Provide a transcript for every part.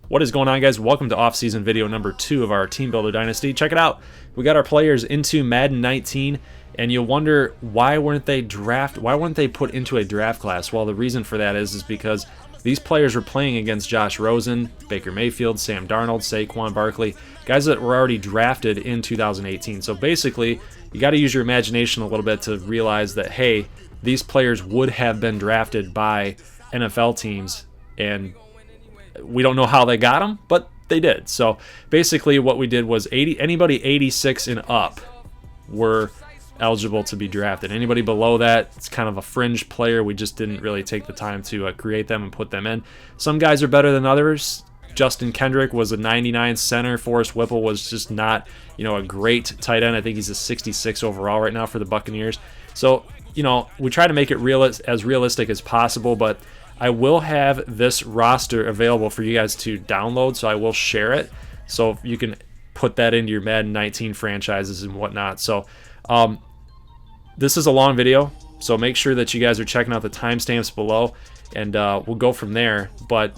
What is going on, guys? Welcome to off-season video number 2 of our Team Builder Dynasty. Check it out. We got our players into Madden 19, and you'll wonder why weren't they put into a draft class? Well, the reason for that is because these players were playing against Josh Rosen, Baker Mayfield, Sam Darnold, Saquon Barkley, guys that were already drafted in 2018. So basically, you got to use your imagination a little bit to realize that, hey, these players would have been drafted by NFL teams, and we don't know how they got them, but they did. So basically what we did was anybody 86 and up were eligible to be drafted. Anybody below that, it's kind of a fringe player. We just didn't really take the time to create them and put them in. Some guys are better than others. Justin Kendrick was a 99 center. Forrest Whipple was just not, a great tight end. I think he's a 66 overall right now for the Buccaneers. So, we try to make it as realistic as possible, but I will have this roster available for you guys to download, so I will share it so you can put that into your Madden 19 franchises and whatnot. So this is a long video, so make sure that you guys are checking out the timestamps below, and we'll go from there. But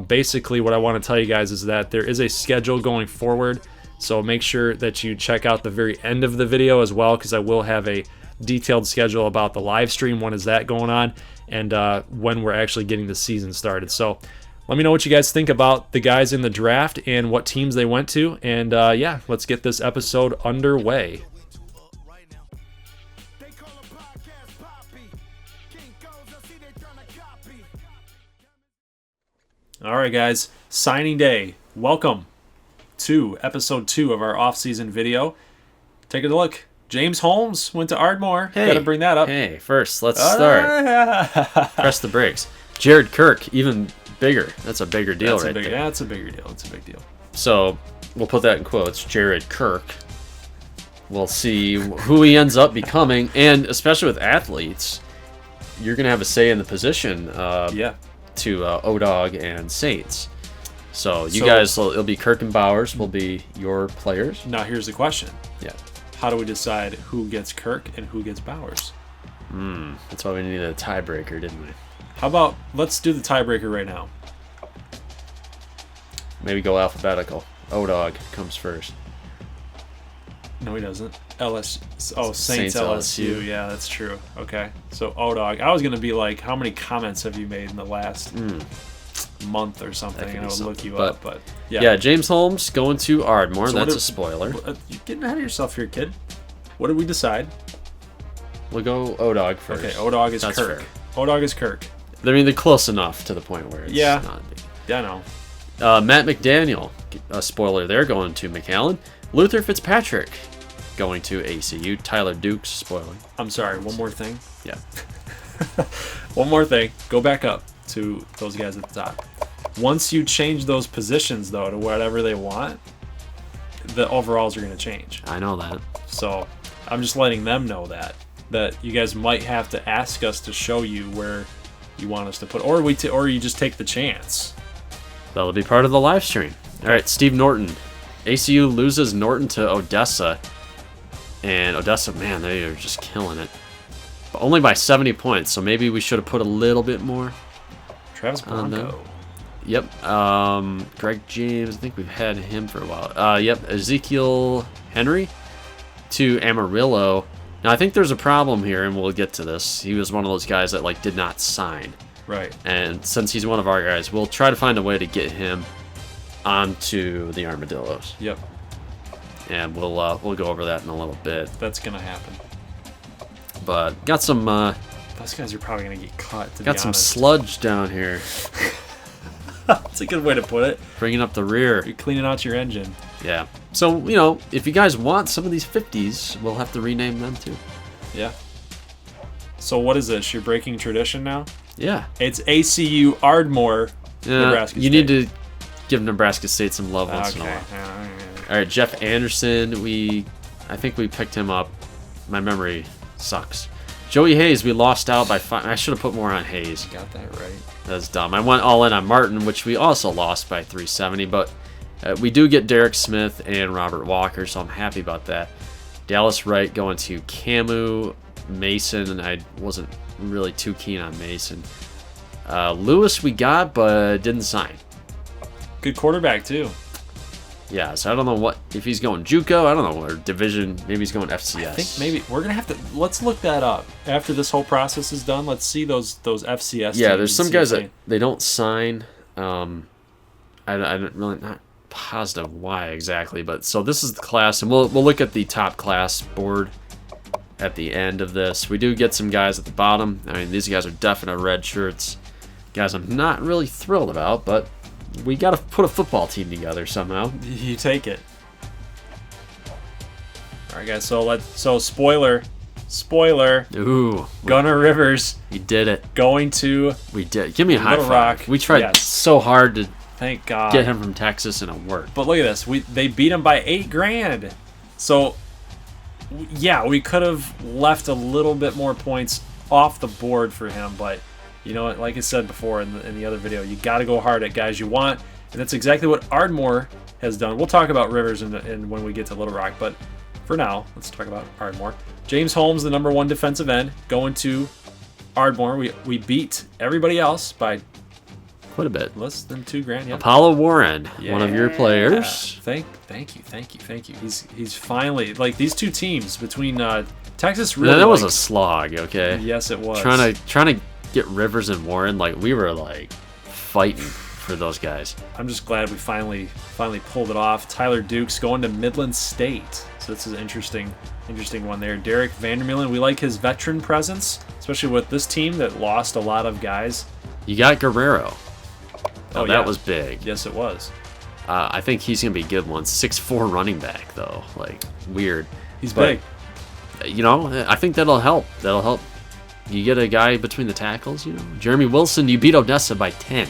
basically what I want to tell you guys is that there is a schedule going forward, so make sure that you check out the very end of the video as well, because I will have a detailed schedule about the live stream, when is that going on, and when we're actually getting the season started. So let me know what you guys think about the guys in the draft and what teams they went to, and yeah, let's get this episode underway. All right, guys, signing day. Welcome to episode 2 of our off-season video. Take a look. James Holmes went to Ardmore. Hey, gotta bring that up. Hey, first, let's start. Press the brakes. Jared Kirk, even bigger. That's a bigger deal there. Yeah, it's a bigger deal. It's a big deal. So, we'll put that in quotes. Jared Kirk. We'll see who he ends up becoming, and especially with athletes, you're going to have a say in the position to O-Dog and Saints. So, you guys, it'll be Kirk and Bowers will be your players. Now, here's the question. Yeah. How do we decide who gets Kirk and who gets Bowers? That's why we needed a tiebreaker, didn't we? How about, let's do the tiebreaker right now. Maybe go alphabetical. O-Dog comes first. No, he doesn't. Saints LSU. LSU. Yeah, that's true. Okay. So, O-Dog. I was going to be like, how many comments have you made in the last month or something? And I would look you up, but yeah. James Holmes going to Ardmore. So that's a spoiler. You're getting ahead of yourself here, kid. What did we decide? We'll go O-Dog first. Okay, O-Dog is that's Kirk. Fair. O-Dog is Kirk. I mean, they're close enough to the point where it's not big. Yeah, I know. Matt McDaniel, a spoiler there, going to McAllen. Luther Fitzpatrick going to ACU. Tyler Dukes, spoiler. I'm sorry, one more thing. Yeah. One more thing. Go back up to those guys at the top. Once you change those positions, though, to whatever they want, the overalls are going to change. I know that. So I'm just letting them know that you guys might have to ask us to show you where you want us to put, or you just take the chance. That'll be part of the live stream. All right, Steve Norton. ACU loses Norton to Odessa. And Odessa, man, they are just killing it. But only by 70 points, so maybe we should have put a little bit more. Travis Bronco. Yep. Greg James, I think we've had him for a while. Yep, Ezekiel Henry to Amarillo. Now, I think there's a problem here, and we'll get to this. He was one of those guys that did not sign. Right. And since he's one of our guys, we'll try to find a way to get him onto the Armadillos. Yep. And we'll go over that in a little bit. That's gonna happen. But got some. Those guys are probably gonna get cut. Got some sludge down here. That's a good way to put it. Bringing up the rear. You're cleaning out your engine. Yeah. So if you guys want some of these 50s, we'll have to rename them too. Yeah. So what is this? You're breaking tradition now? Yeah. It's ACU Ardmore, Nebraska State. You need to give Nebraska State some love once in a while. All right, Jeff Anderson. I think we picked him up. My memory sucks. Joey Hayes, we lost out by 5. I should have put more on Hayes. You got that right. That's dumb. I went all in on Martin, which we also lost by 370, but we do get Derek Smith and Robert Walker, so I'm happy about that. Dallas Wright going to Camu. Mason, and I wasn't really too keen on Mason. Lewis we got, but didn't sign. Good quarterback, too. Yeah, so I don't know if he's going JUCO, I don't know, or division, maybe he's going FCS. I think maybe we're going to have to, let's look that up. After this whole process is done, let's see those FCS teams. Yeah, there's some guys that they don't sign. I'm really not positive why exactly, but so this is the class, and we'll look at the top class board at the end of this. We do get some guys at the bottom. I mean, these guys are definite red shirts. Guys I'm not really thrilled about, but we got to put a football team together somehow. You take it. All right, guys. So spoiler. Ooh, Gunnar Rivers. We did it. Going to. We did. Give me a high Little five. Rock. We tried so hard to. Thank God. Get him from Texas, and it worked. But look at this. They beat him by $8,000. So yeah, we could have left a little bit more points off the board for him, but. You know what? Like I said before in the other video, you got to go hard at guys you want, and that's exactly what Ardmore has done. We'll talk about Rivers in when we get to Little Rock, but for now, let's talk about Ardmore. James Holmes, the #1 defensive end, going to Ardmore. We beat everybody else by quite a bit, less than $2,000. Yeah. Apollo Warren, one of your players. Thank you. He's finally, like, these two teams between Texas. Really, that was a slog. Okay. Yes, it was. Trying to get Rivers and Warren, like, we were like fighting for those guys. I'm just glad we finally pulled it off. Tyler Dukes going to Midland State, so this is an interesting one there. Derek Vandermeulen, we like his veteran presence, especially with this team that lost a lot of guys. You got Guerrero. Oh, that was big. Yes, it was. I think he's gonna be a good one. 6'4" running back though, like, weird. He's big. You know, I think that'll help. You get a guy between the tackles, you know. Jeremy Wilson, you beat Odessa by 10.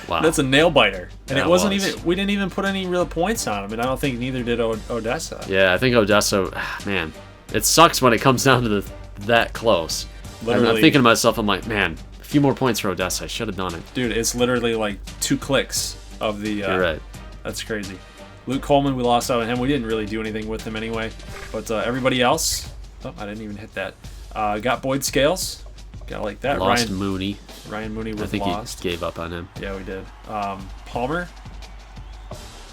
Wow. That's a nail biter. And it wasn't even, we didn't even put any real points on him, and I don't think neither did Odessa. Yeah, I think Odessa, man, it sucks when it comes down to that close. Literally. I'm thinking to myself, I'm like, man, a few more points for Odessa. I should have done it. Dude, it's literally like 2 clicks of the... You're right. That's crazy. Luke Coleman, we lost out on him. We didn't really do anything with him anyway. But everybody else... Oh, I didn't even hit that. Got Boyd Scales. Gotta like that. Lost Mooney. Ryan Mooney was I think lost. He gave up on him. Yeah, we did. Palmer.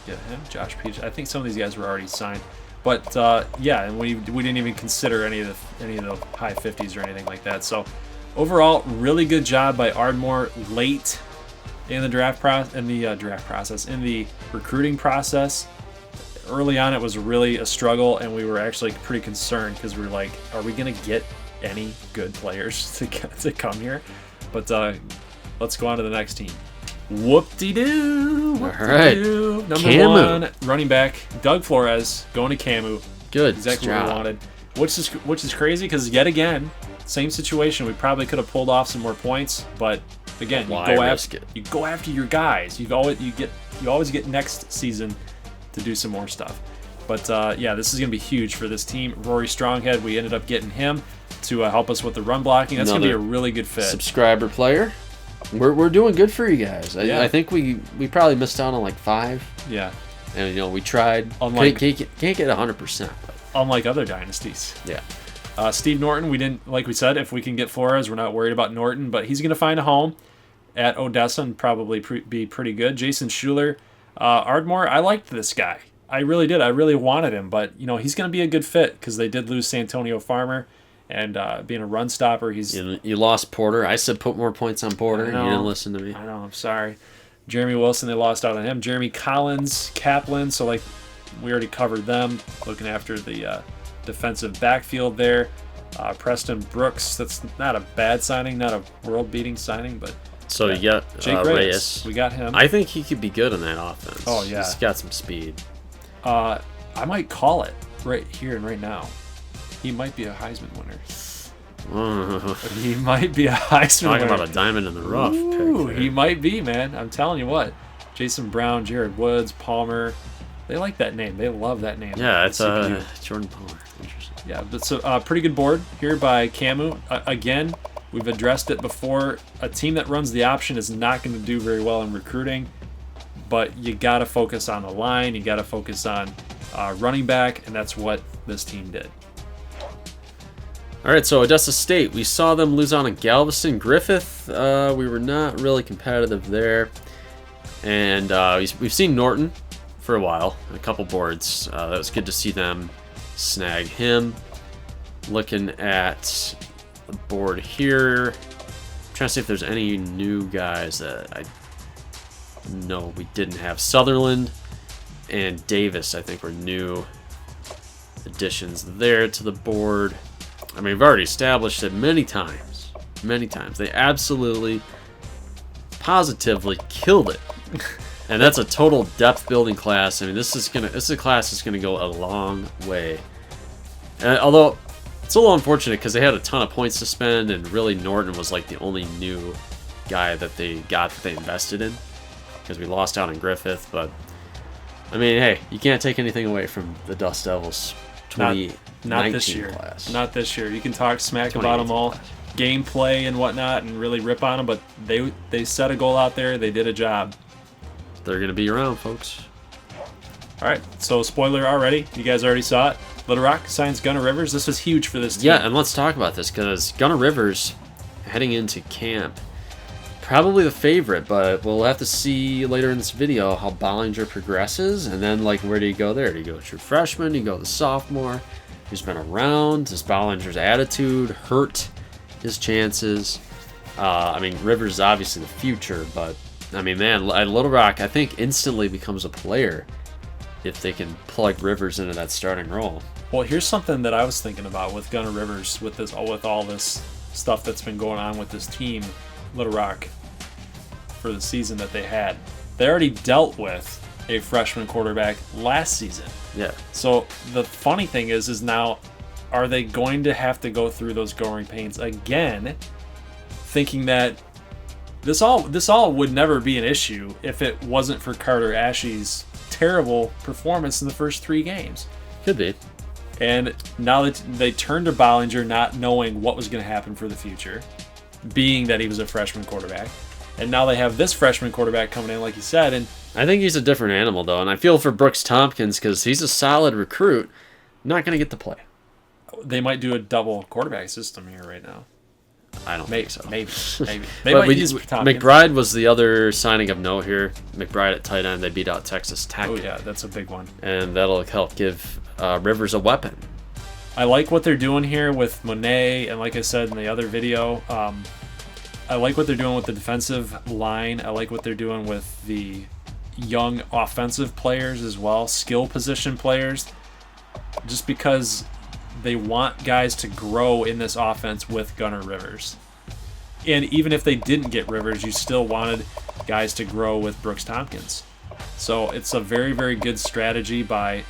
Get him. Josh Peach. I think some of these guys were already signed. But yeah, and we didn't even consider any of the high 50s or anything like that. So overall, really good job by Ardmore late in the draft process, in the recruiting process. Early on, it was really a struggle, and we were actually pretty concerned because we were like, are we going to get any good players to come here? But let's go on to the next team. Whoop-de-doo. All right. Number 1 running back, Doug Flores, going to Camu. Good. Exactly what we wanted. Which is crazy because, yet again, same situation. We probably could have pulled off some more points, but again, you go after your guys. You always get next season to do some more stuff. But yeah, this is going to be huge for this team. Rory Stronghead, we ended up getting him to help us with the run blocking. That's going to be a really good fit. Subscriber player. We're doing good for you guys. I think we probably missed out on like 5. Yeah. And, you know, we tried. Unlike, can't get 100%. But. Unlike other dynasties. Yeah. Steve Norton, we didn't, like we said, if we can get Flores, we're not worried about Norton, but he's going to find a home at Odessa and probably be pretty good. Jason Schuler, Ardmore, I liked this guy. I really did. I really wanted him, but, you know, he's going to be a good fit because they did lose Santonio Farmer, and being a run stopper, he's... You lost Porter. I said put more points on Porter. You didn't listen to me. I know. I'm sorry. Jeremy Wilson, they lost out on him. Jeremy Collins, Kaplan, so, like, we already covered them, looking after the defensive backfield there. Preston Brooks, that's not a bad signing, not a world-beating signing, but... So you got Jake Reyes. We got him. I think he could be good in that offense. Oh, yeah. He's got some speed. I might call it right here and right now. He might be a Heisman winner. He might be a Heisman winner. Talking about a diamond in the rough. Ooh, he might be, man. I'm telling you what. Jason Brown, Jared Woods, Palmer. They like that name. They love that name. Yeah, it's Jordan Palmer. Interesting. Yeah, but so pretty good board here by Camu. Again, we've addressed it before. A team that runs the option is not going to do very well in recruiting, but you got to focus on the line. You got to focus on running back, and that's what this team did. All right, so Odessa State, we saw them lose on a Galveston. Griffith, we were not really competitive there. And we've seen Norton for a while, a couple boards. That was good to see them snag him. Looking at the board here, I'm trying to see if there's any new guys that I know we didn't have. Sutherland and Davis, I think, were new additions there to the board. I mean, we've already established it many times. Many times. They absolutely, positively killed it. And that's a total depth building class. I mean, this is a class that's gonna go a long way. Although it's a little unfortunate because they had a ton of points to spend, and really Norton was like the only new guy that they invested in, because we lost out on Griffith. But I mean, hey, you can't take anything away from the Dust Devils 2019 not this year. class. Not this year. You can talk smack about them all, gameplay and whatnot, and really rip on them, but they set a goal out there. They did a job. They're gonna be around, folks. All right, so spoiler already. You guys already saw it. Little Rock signs Gunnar Rivers. This was huge for this team. Yeah, and let's talk about this, because Gunnar Rivers, heading into camp, probably the favorite, but we'll have to see later in this video how Bollinger progresses, and then, like, where do you go there? Do you go true freshman? Do you go the sophomore? Who's been around? Does Bollinger's attitude hurt his chances? I mean, Rivers is obviously the future, but, I mean, man, at Little Rock, I think instantly becomes a player if they can plug Rivers into that starting role. Well, here's something that I was thinking about with Gunnar Rivers, with all this stuff that's been going on with this team, Little Rock, for the season that they had. They already dealt with a freshman quarterback last season. Yeah. So the funny thing is now, are they going to have to go through those growing pains again, thinking that this all would never be an issue if it wasn't for Carter Ashey's terrible performance in the first 3 games? Could be. And now that they turned to Bollinger not knowing what was going to happen for the future, being that he was a freshman quarterback, and now they have this freshman quarterback coming in, like you said, and I think he's a different animal, though, and I feel for Brooks Tompkins because he's a solid recruit, not going to get to play. They might do a double quarterback system here right now. I don't think so. Maybe. They But might use Tompkins. McBride was the other signing of note here. McBride at tight end. They beat out Texas Tech. Oh, yeah, that's a big one. And that'll help give Rivers a weapon. I like what they're doing here with Monet, and like I said in the other video, I like what they're doing with the defensive line. I like what they're doing with the young offensive players as well, skill position players, just because they want guys to grow in this offense with Gunnar Rivers. And even if they didn't get Rivers, you still wanted guys to grow with Brooks Tompkins. So it's a very, very good strategy by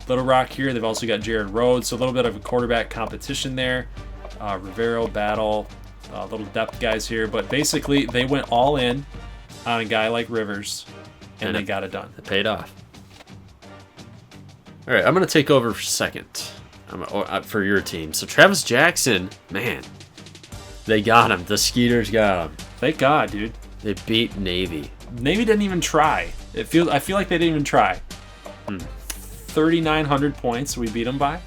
Little Rock here. They've also got Jared Rhodes, so a little bit of a quarterback competition there. Rivero, Battle, little depth guys here. But basically, they went all in on a guy like Rivers, and they got it done. It paid off. All right, I'm going to take over for second for your team. So Travis Jackson, man, they got him. The Skeeters got him. Thank God, dude. They beat Navy. Navy didn't even try. I feel like they didn't even try. 3,900 points we beat them by.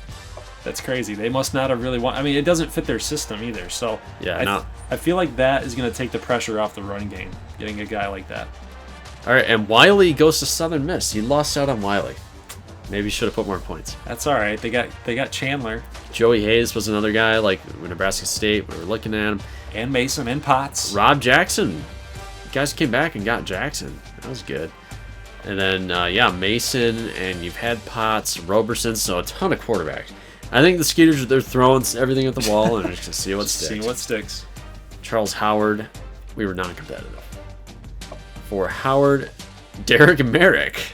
That's crazy. They must not have really won. I mean, it doesn't fit their system either. So yeah, I feel like that is going to take the pressure off the run game, getting a guy like that. All right, and Wiley goes to Southern Miss. You lost out on Wiley. Maybe should have put more points. That's all right. They got Chandler. Joey Hayes was another guy, like Nebraska State. We were looking at him. And Mason and Potts. Rob Jackson. Guys came back and got Jackson. That was good. And then, Mason, and you've had Potts, Roberson, so a ton of quarterbacks. I think the Skeeters, they're throwing everything at the wall and just see what sticks. See what sticks. Charles Howard, we were non-competitive. For Howard, Derek Merrick.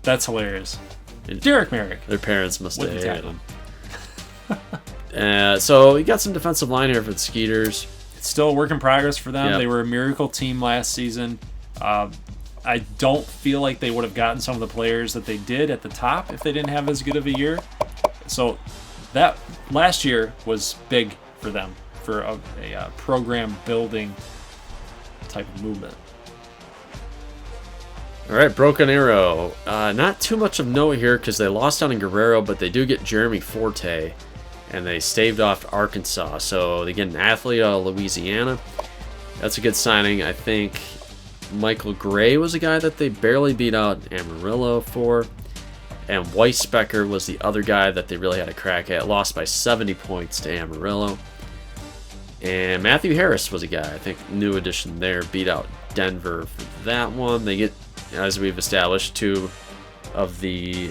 That's hilarious. Derek Merrick. Their parents must have hated him. So you got some defensive line here for the Skeeters. It's still a work in progress for them. Yep. They were a miracle team last season. I don't feel like they would have gotten some of the players that they did at the top if they didn't have as good of a year. So that last year was big for them, for a program building type of movement. All right, Broken Arrow. Not too much of note here because they lost out in Guerrero, but they do get Jeremy Forte, and they staved off Arkansas. So they get an athlete out of Louisiana. That's a good signing. I think Michael Gray was a guy that they barely beat out Amarillo for. And Weisbecker was the other guy that they really had a crack at. Lost by 70 points to Amarillo. And Matthew Harris was a guy, I think, new addition there. Beat out Denver for that one. They get, as we've established, 2 of the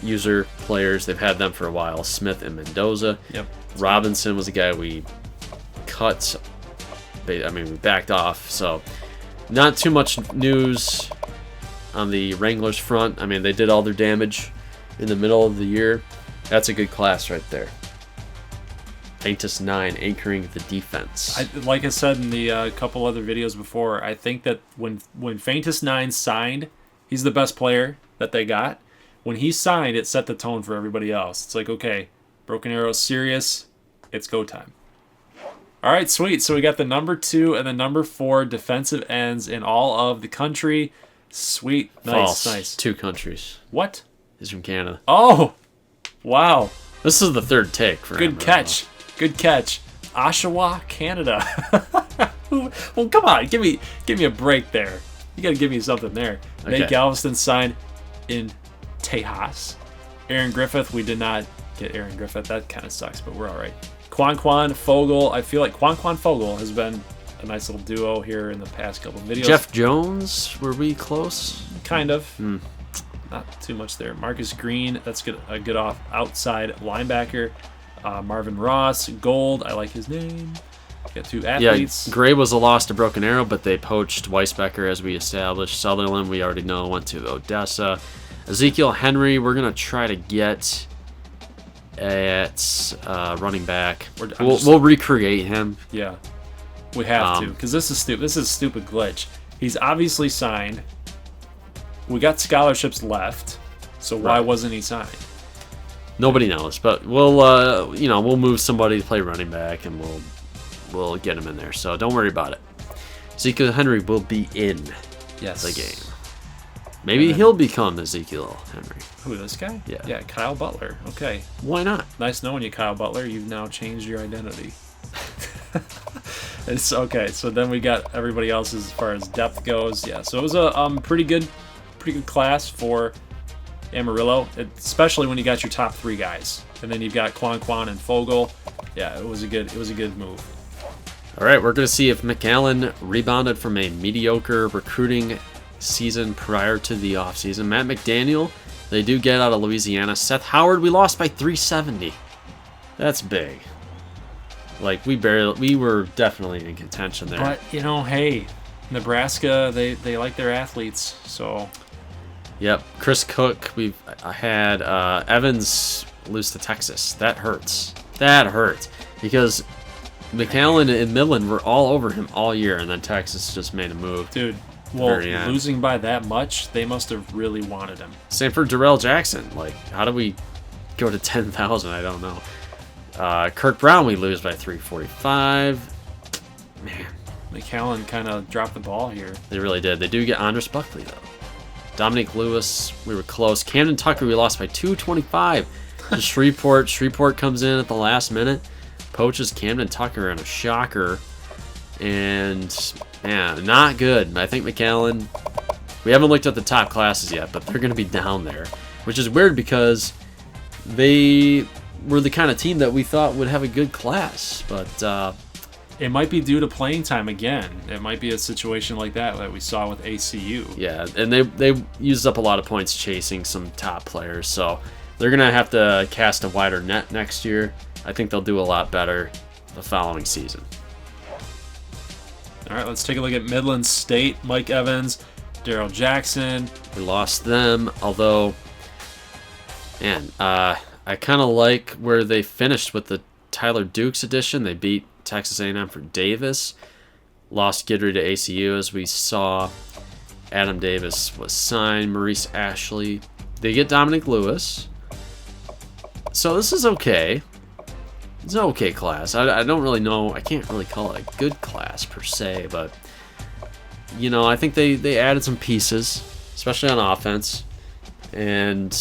user players. They've had them for a while, Smith and Mendoza. Yep. Robinson was a guy we cut. We backed off. So not too much news on the Wranglers front. I mean, they did all their damage in the middle of the year. That's a good class right there. Faintus 9 anchoring the defense. Like I said in the couple other videos before, I think that when Faintus 9 signed, he's the best player that they got. When he signed, it set the tone for everybody else. It's like, okay, Broken Arrow's serious. It's go time. All right, sweet. So we got the number 2 and the number 4 defensive ends in all of the country. Sweet. Nice, False. nice. 2 countries. What? He's from Canada. Oh, wow. This is the third take for him. Good catch. Good catch. Oshawa, Canada. Well, come on. Give me a break there. You got to give me something there. Okay. Nate Galveston signed in Tejas. Aaron Griffith, we did not get Aaron Griffith. That kind of sucks, but we're all right. Quan Fogel. I feel like Quan Fogel has been a nice little duo here in the past couple of videos. Jeff Jones, were we close? Kind of. Not too much there. Marcus Green, that's good. A good outside linebacker. Marvin Ross, Gold. I like his name. Got 2 athletes. Yeah, Gray was a loss to Broken Arrow, but they poached Weisbecker, as we established. Sutherland, we already know, went to Odessa. Ezekiel Henry, we're going to try to get at running back. We'll recreate him. Yeah, we have to, because this is stupid. This is a stupid glitch. He's obviously signed. We got scholarships left, so why wasn't he signed? Nobody knows, but we'll move somebody to play running back, and we'll get him in there. So don't worry about it. Ezekiel Henry will be in the game. Maybe he'll become Ezekiel Henry. Who, this guy? Yeah. Yeah, Kyle Butler. Okay. Why not? Nice knowing you, Kyle Butler. You've now changed your identity. It's okay. So then we got everybody else as far as depth goes. Yeah. So it was a pretty good class for Amarillo, especially when you got your top 3 guys, and then you've got Quan and Fogel. Yeah, it was a good move. All right, we're going to see if McAllen rebounded from a mediocre recruiting season prior to the offseason. Matt McDaniel, they do get out of Louisiana. Seth Howard, we lost by 370. That's big. Like, we were definitely in contention there. But, hey, Nebraska, they like their athletes, so... Yep, Chris Cook, I had Evans lose to Texas. That hurts. That hurt. Because McAllen and Midland were all over him all year, and then Texas just made a move. Dude, well, losing by that much, they must have really wanted him. Same for Darrell Jackson. Like, how do we go to 10,000? I don't know. Kirk Brown, we lose by 345. Man. McAllen kind of dropped the ball here. They really did. They do get Andres Buckley, though. Dominic Lewis, we were close. Camden Tucker, we lost by 225 to Shreveport. Shreveport comes in at the last minute, poaches Camden Tucker in a shocker. And, man, not good. I think McAllen, we haven't looked at the top classes yet, but they're going to be down there, which is weird because they were the kind of team that we thought would have a good class. But it might be due to playing time again. It might be a situation like that we saw with ACU. Yeah, and they used up a lot of points chasing some top players, so they're going to have to cast a wider net next year. I think they'll do a lot better the following season. All right, let's take a look at Midland State. Mike Evans, Darrell Jackson. We lost them, although, man, I kind of like where they finished with the Tyler Dukes edition. They beat Texas A&M for Davis. Lost Guidry to ACU, as we saw. Adam Davis was signed. Maurice Ashley. They get Dominic Lewis. So this is okay. It's an okay class. I don't really know. I can't really call it a good class per se, but I think they added some pieces, especially on offense. And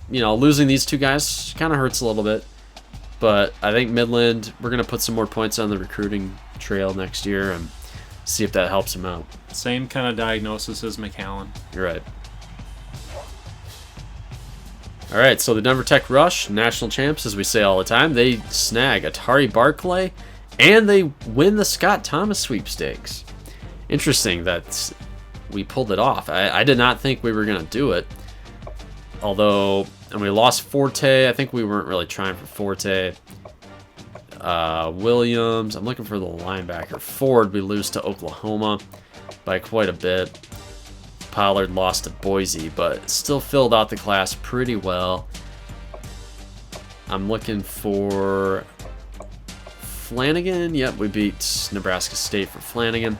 losing these 2 guys kind of hurts a little bit. But I think Midland, we're going to put some more points on the recruiting trail next year, and See if that helps him out. Same kind of diagnosis as McAllen. You're right. All right, so the Denver Tech Rush, national champs, as we say all the time, they snag Atari Barclay, and they win the Scott Thomas sweepstakes. Interesting that we pulled it off. I did not think we were going to do it. Although, and we lost Forte. I think we weren't really trying for Forte. Williams, I'm looking for the linebacker. Ford, we lose to Oklahoma by quite a bit. Pollard lost to Boise, but still filled out the class pretty well. I'm looking for Flanagan. Yep, we beat Nebraska State for Flanagan.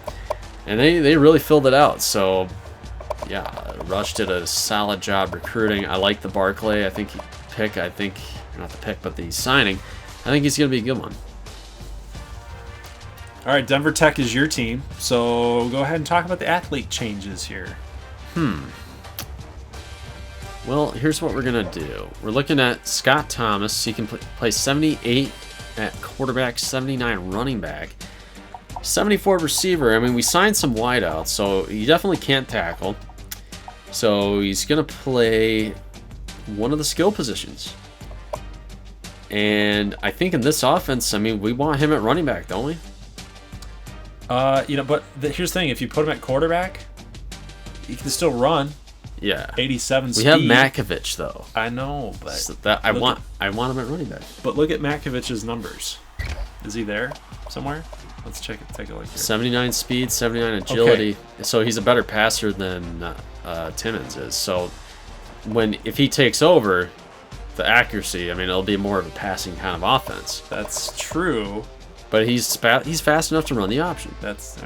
And they really filled it out. So, yeah, Rush did a solid job recruiting. I like the Barclay. Not the pick, but the signing. I think he's going to be a good one. All right, Denver Tech is your team. So go ahead and talk about the athlete changes here. Well, here's what we're going to do. We're looking at Scott Thomas. He can play 78 at quarterback, 79 running back, 74 receiver. I mean, we signed some wideouts, so he definitely can't tackle. So he's going to play one of the skill positions. And I think in this offense, I mean, we want him at running back, don't we? But here's the thing. If you put him at quarterback, he can still run. Yeah. 87 speed. We have Makovich, though. I know, but so I want him at running back. But look at Makovich's numbers. Is he there somewhere? Let's take a look here. 79 speed, 79 agility. Okay. So he's a better passer than Timmons is. So if he takes over the accuracy, I mean, it'll be more of a passing kind of offense. That's true. But he's fast enough to run the option. That's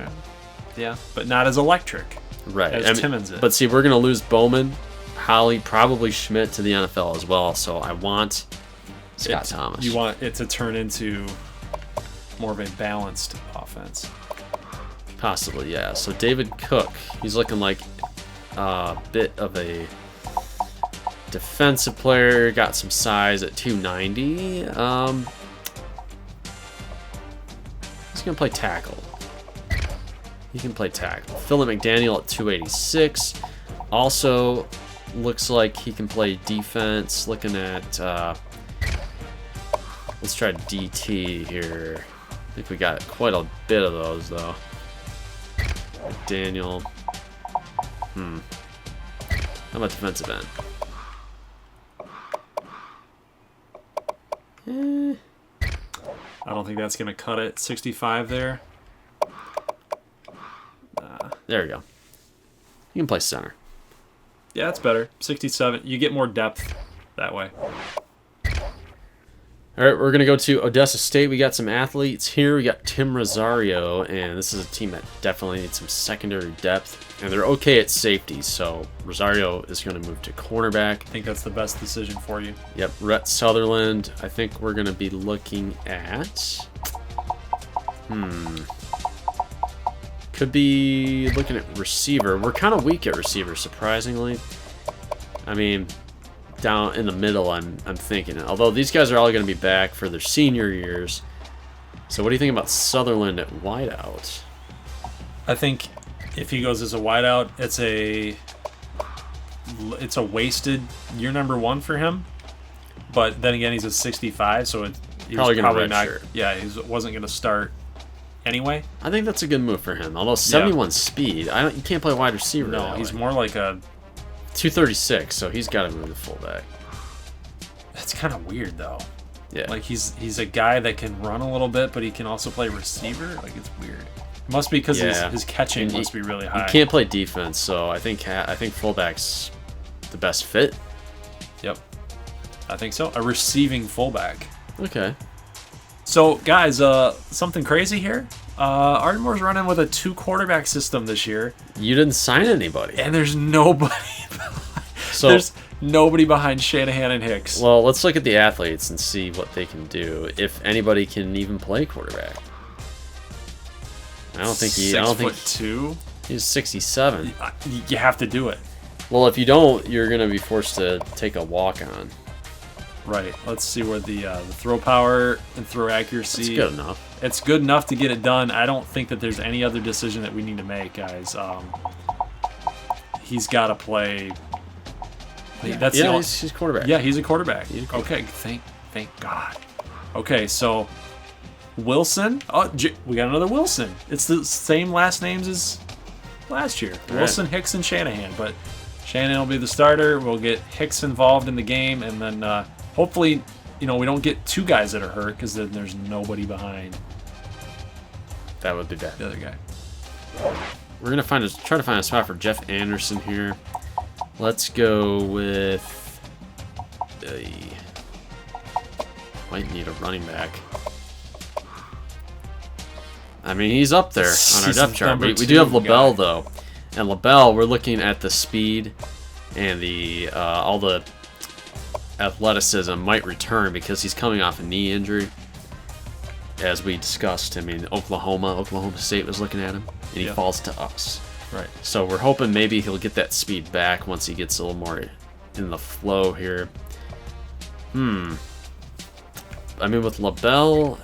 yeah, but not as electric. Right. As Timmons is. But see, we're going to lose Bowman, Holly, probably Schmidt to the NFL as well. So I want Scott Thomas. You want it to turn into more of a balanced offense. Possibly, yeah. So David Cook, he's looking like a bit of a defensive player. Got some size at 290. He's going to play tackle. He can play tackle. Philip McDaniel at 286. Also looks like he can play defense. Looking at, let's try DT here. I think we got quite a bit of those, though. McDaniel. How about defensive end? I don't think that's going to cut it. 65 there. There we go. You can play center. Yeah, that's better. 67. You get more depth that way. All right, we're going to go to Odessa State. We got some athletes here. We got Tim Rosario, and this is a team that definitely needs some secondary depth, and they're okay at safety, so Rosario is going to move to cornerback. I think that's the best decision for you. Yep, Rhett Sutherland, I think we're going to be looking at... Could be looking at receiver. We're kind of weak at receiver, surprisingly. I mean, down in the middle, I'm thinking. Although these guys are all going to be back for their senior years. So what do you think about Sutherland at wideout? I think if he goes as a wideout, it's a wasted year number one for him. But then again, he's a 65, so he's probably not. Yeah, he wasn't going to start anyway. I think that's a good move for him. Although 71 speed, you can't play wide receiver. No, he's more like a 236, so he's got to move to fullback. That's kind of weird though. Yeah, like he's a guy that can run a little bit, but he can also play receiver. Like it's weird. It must be because his catching must be really high. He can't play defense, so I think fullback's the best fit. Yep, I think so. A receiving fullback. Okay. So, guys, something crazy here. Ardmore's running with a 2-quarterback system this year. You didn't sign anybody. And there's nobody behind Shanahan and Hicks. Well, let's look at the athletes and see what they can do, if anybody can even play quarterback. I don't think 6'2". He's 67. You have to do it. Well, if you don't, you're going to be forced to take a walk-on. Right. Let's see where the throw power and throw accuracy. That's good enough. it's good enough to get it done. I don't think that there's any other decision that we need to make, guys. He's got to play. Yeah, he's quarterback. Yeah, he's a quarterback. Okay, thank God. Okay, so Wilson. Oh, we got another Wilson. It's the same last names as last year. All Wilson, right. Hicks, and Shanahan. But Shanahan will be the starter. We'll get Hicks involved in the game, and then hopefully, we don't get two guys that are hurt, because then there's nobody behind. That would be bad. The other guy. We're gonna try to find a spot for Jeff Anderson here. Let's go with. Might need a running back. I mean, he's up there on our depth chart. We do have LaBelle though, and LaBelle, we're looking at the speed and the all the athleticism might return because he's coming off a knee injury. As we discussed, I mean, Oklahoma State was looking at him, and he falls to us. Right. So we're hoping maybe he'll get that speed back once he gets a little more in the flow here. I mean, with LaBelle,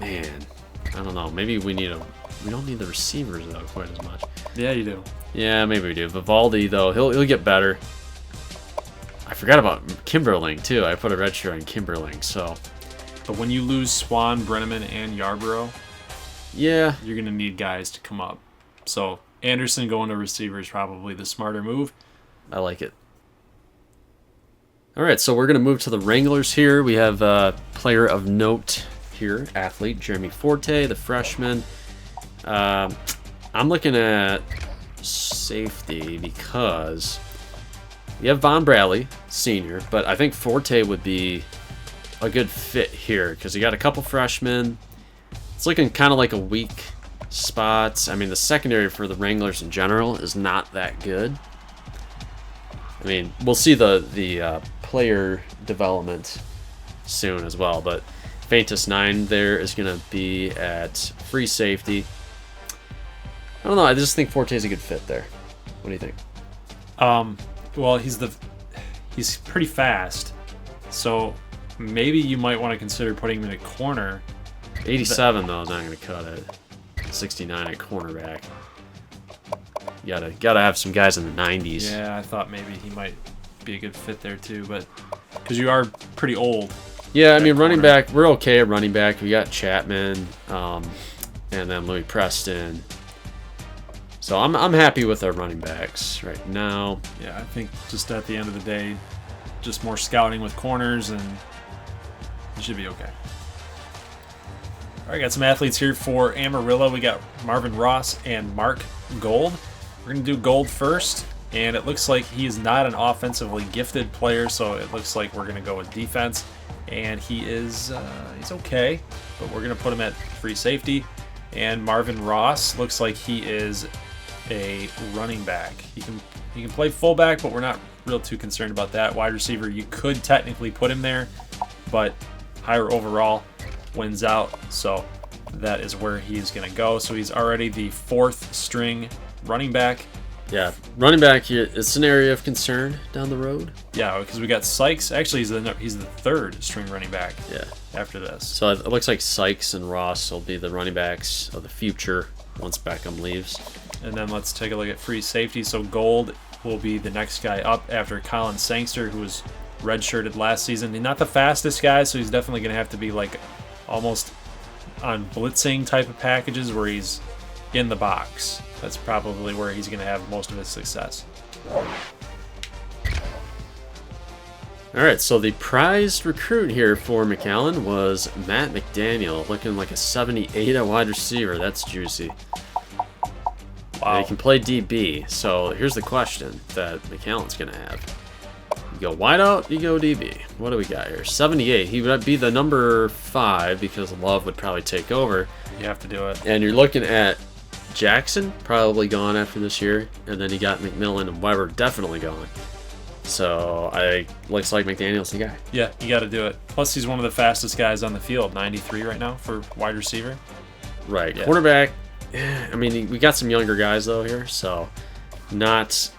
man, I don't know. Maybe we don't need the receivers though quite as much. Yeah, you do. Yeah, maybe we do. Vivaldi though, he'll get better. I forgot about Kimberling too. I put a red shirt on Kimberling, so. But when you lose Swan, Brenneman, and Yarborough, yeah, you're gonna need guys to come up. So Anderson going to receiver is probably the smarter move. I like it. All right, so we're going to move to the Wranglers here. We have a player of note here, athlete, Jeremy Forte, the freshman. I'm looking at safety because we have Von Bradley, senior, but I think Forte would be a good fit here because you got a couple freshmen. It's looking kind of like a weak spot. I mean, the secondary for the Wranglers in general is not that good. I mean, we'll see the player development soon as well, but Fantus 9 there is going to be at free safety. I don't know. I just think Forte is a good fit there. What do you think? Well, he's pretty fast, so maybe you might want to consider putting him in a corner. 87 though is not going to cut it. 69 at cornerback. You gotta have some guys in the 90s. Yeah, I thought maybe he might be a good fit there too, but because you are pretty old. Yeah, I mean, running back, we're okay at running back. We got Chapman, and then Louis Preston. So I'm happy with our running backs right now. Yeah, I think just at the end of the day, just more scouting with corners, and you should be okay. All right, got some athletes here for Amarillo. We got Marvin Ross and Mark Gold. We're going to do Gold first, and it looks like he is not an offensively gifted player, so it looks like we're going to go with defense. And he's okay, but we're going to put him at free safety. And Marvin Ross looks like he is a running back. He can play fullback, but we're not real too concerned about that. Wide receiver, you could technically put him there, but higher overall wins out, so that is where he's going to go. So he's already the fourth string running back. Yeah, running back here, it's an area of concern down the road. Yeah, because we got Sykes. Actually, he's the third string running back. Yeah. After this. So it looks like Sykes and Ross will be the running backs of the future once Beckham leaves. And then let's take a look at free safety. So Gold will be the next guy up after Colin Sangster, who was redshirted last season. He's not the fastest guy, so he's definitely going to have to be like almost on blitzing type of packages where he's in the box. That's probably where he's going to have most of his success. All right, so the prized recruit here for McAllen was Matt McDaniel, looking like a 78 at wide receiver. That's juicy. Wow. And he can play DB. So here's the question that McAllen's going to have. You go wide out, you go DB. What do we got here? 78. He would be the number 5 because Love would probably take over. You have to do it. And you're looking at Jackson, probably gone after this year. And then you got McMillan and Weber definitely gone. So looks like McDaniel's the guy. Yeah, you got to do it. Plus, he's one of the fastest guys on the field, 93 right now for wide receiver. Right. Yeah. Quarterback, I mean, we got some younger guys, though, here. So not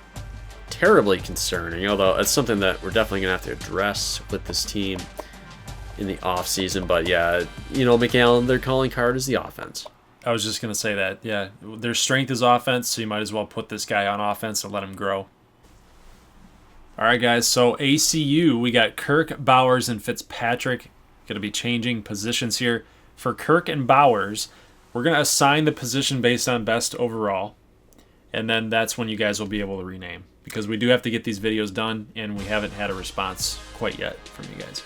terribly concerning, although it's something that we're definitely going to have to address with this team. in the offseason. But yeah, McAllen, their calling card is the offense. I was just going to say that. Yeah, their strength is offense, so you might as well put this guy on offense and let him grow. All right, guys, so ACU, we got Kirk, Bowers, and Fitzpatrick. Going to be changing positions here. For Kirk and Bowers, we're going to assign the position based on best overall, and then that's when you guys will be able to rename, because we do have to get these videos done, and we haven't had a response quite yet from you guys.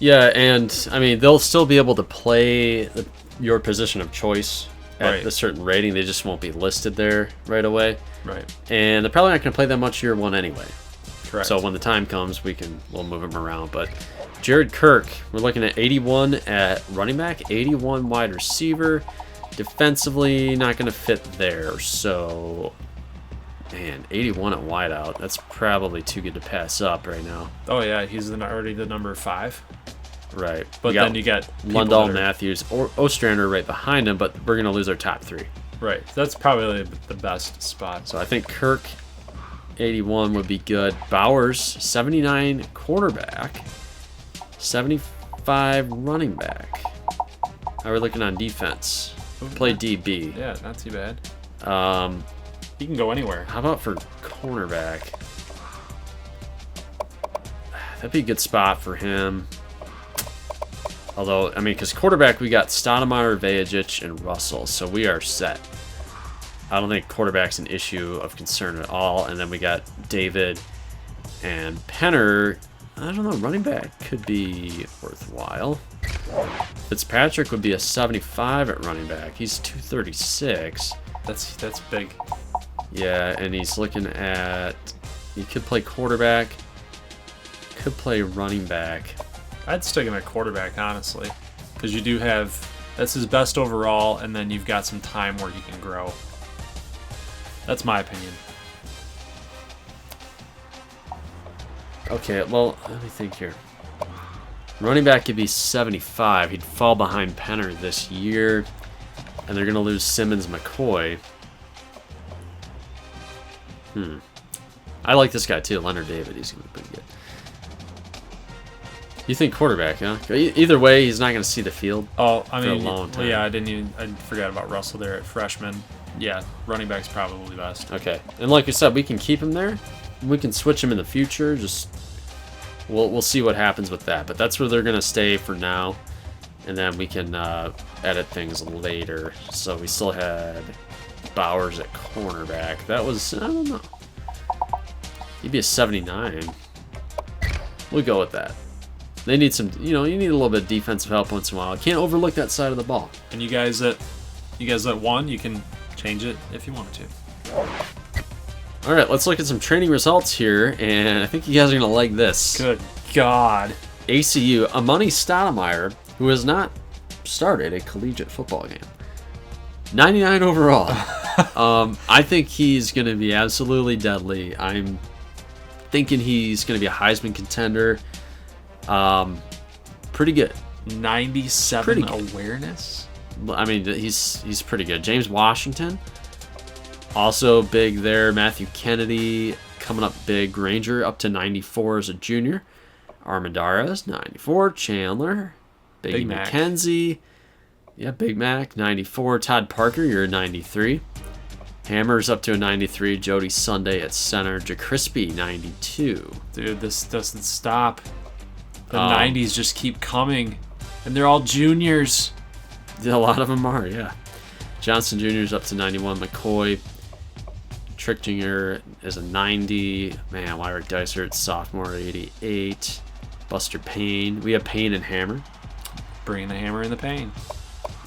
Yeah, and, I mean, they'll still be able to play your position of choice at a certain rating. They just won't be listed there right away. Right. And they're probably not going to play that much year one anyway. Correct. So when the time comes, we'll move him around. But Jared Kirk, we're looking at 81 at running back, 81 wide receiver. Defensively, not going to fit there. So, man, 81 at wideout. That's probably too good to pass up right now. Oh, yeah, he's already the number 5. Right. But then you got Lundahl, Matthews, or Ostrander right behind him, but we're going to lose our top 3. Right. That's probably the best spot. So I think Kirk, 81 would be good. Bowers, 79 quarterback, 75 running back. How are we looking on defense? Play DB. Yeah, not too bad. He can go anywhere. How about for cornerback? That'd be a good spot for him. Although, I mean, because quarterback, we got Stoudemire, Vajic, and Russell, so we are set. I don't think quarterback's an issue of concern at all. And then we got David and Penner. I don't know, running back could be worthwhile. Fitzpatrick would be a 75 at running back. He's 236. That's big. Yeah, and he's looking at... He could play quarterback. Could play running back. I'd stick him at quarterback, honestly, because you do have... That's his best overall, and then you've got some time where he can grow. That's my opinion. Okay, well, let me think here. Running back could be 75. He'd fall behind Penner this year. And they're going to lose Simmons McCoy. I like this guy too, Leonard David. He's going to be pretty good. You think quarterback, huh? Either way, he's not going to see the field for a long time. Well, yeah, I forgot about Russell there at freshman. Yeah, running back's probably best. Okay, and like you said, we can keep him there. We can switch him in the future. Just we'll see what happens with that. But that's where they're going to stay for now, and then we can edit things later. So we still had Bowers at cornerback. That was, I don't know. He'd be a 79. We'll go with that. They need some, you need a little bit of defensive help once in a while. Can't overlook that side of the ball. And you guys that won, you can change it if you want to. All right, let's look at some training results here, and I think you guys are gonna like this. Good God. ACU, Amani Stoudemire, who has not started a collegiate football game. 99 overall. I think he's gonna be absolutely deadly. I'm thinking he's gonna be a Heisman contender. Pretty good. 97 pretty good. Awareness. I mean, he's pretty good. James Washington, also big there. Matthew Kennedy coming up big. Granger up to 94 as a junior. Armendariz 94. Chandler, Big McKenzie, yeah, Big Mac 94. Todd Parker, you're a 93. Hammers up to a 93. Jody Sunday at center. JaCrispy 92. Dude, this doesn't stop. The 90s just keep coming, and they're all juniors. A lot of them are, yeah. Johnson Jr. is up to 91. McCoy. Trichtinger is a 90. Man, Wyrick Dysart, sophomore, 88. Buster Payne. We have Payne and Hammer. Bringing the hammer in the Payne.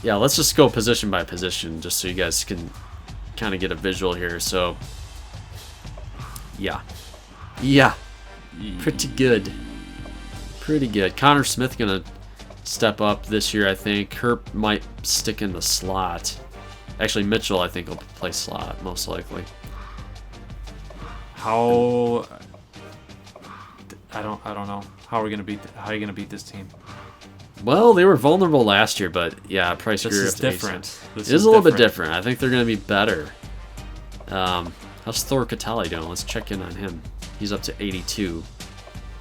Yeah, let's just go position by position just so you guys can kind of get a visual here. So, yeah. Yeah. Pretty good. Pretty good. Connor Smith going to step up this year, I think. Herb might stick in the slot. Actually, Mitchell, I think, will play slot, most likely. How... I don't know. How are you gonna beat this team? Well, they were vulnerable last year, but yeah, Price This is different. It is a little bit different. I think they're going to be better. How's Thor Catali doing? Let's check in on him. He's up to 82.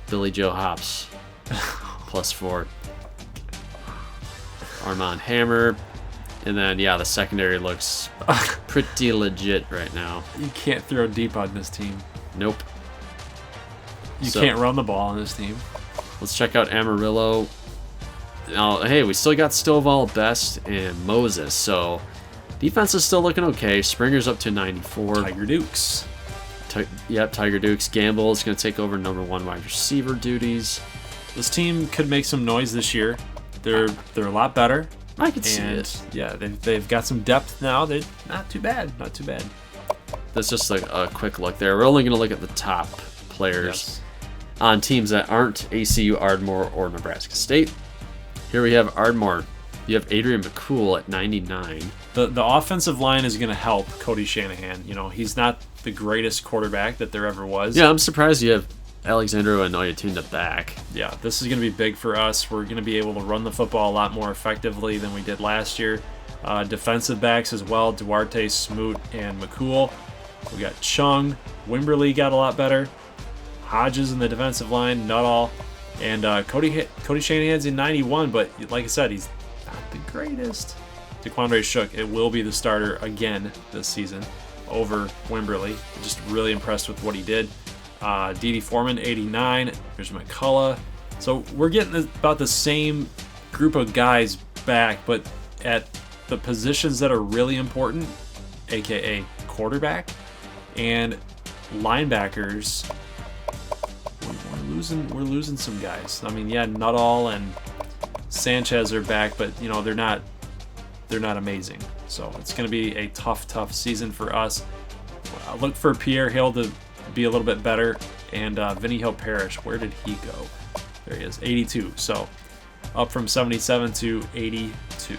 Billy Joe Hops, +4. Armand Hammer. And then, yeah, the secondary looks pretty legit right now. You can't throw deep on this team. Nope. You can't run the ball on this team. Let's check out Amarillo. Now, hey, we still got Stovall, Best, and Moses. So, defense is still looking okay. Springer's up to 94. Tiger Dukes. Yep, Tiger Dukes. Gamble is going to take over #1 wide receiver duties. This team could make some noise this year. They're a lot better. I can see it. Yeah, they've got some depth now. They're not too bad. Not too bad. That's just a quick look there. We're only going to look at the top players on teams that aren't ACU, Ardmore, or Nebraska State. Here we have Ardmore. You have Adrian McCool at 99. The offensive line is going to help Cody Shanahan. You know, he's not the greatest quarterback that there ever was. Yeah, I'm surprised you have Alexandro and Oyatunda back. Yeah, this is going to be big for us. We're going to be able to run the football a lot more effectively than we did last year. Defensive backs as well, Duarte, Smoot, and McCool. We got Chung. Wimberly got a lot better. Hodges in the defensive line, Nuttall. And Cody Shanahan's in 91, but like I said, he's not the greatest. DeQuandre Shook, it will be the starter again this season over Wimberly. Just really impressed with what he did. D.D. Foreman, 89. There's McCullough. So we're getting about the same group of guys back, but at the positions that are really important, a.k.a. quarterback and linebackers, we're losing some guys. I mean, yeah, Nuttall and Sanchez are back, but you know they're not amazing. So it's going to be a tough season for us. Look for Pierre Hill to be a little bit better, and Vinny Hill Parrish. Where did he go? There he is, 82. So up from 77 to 82.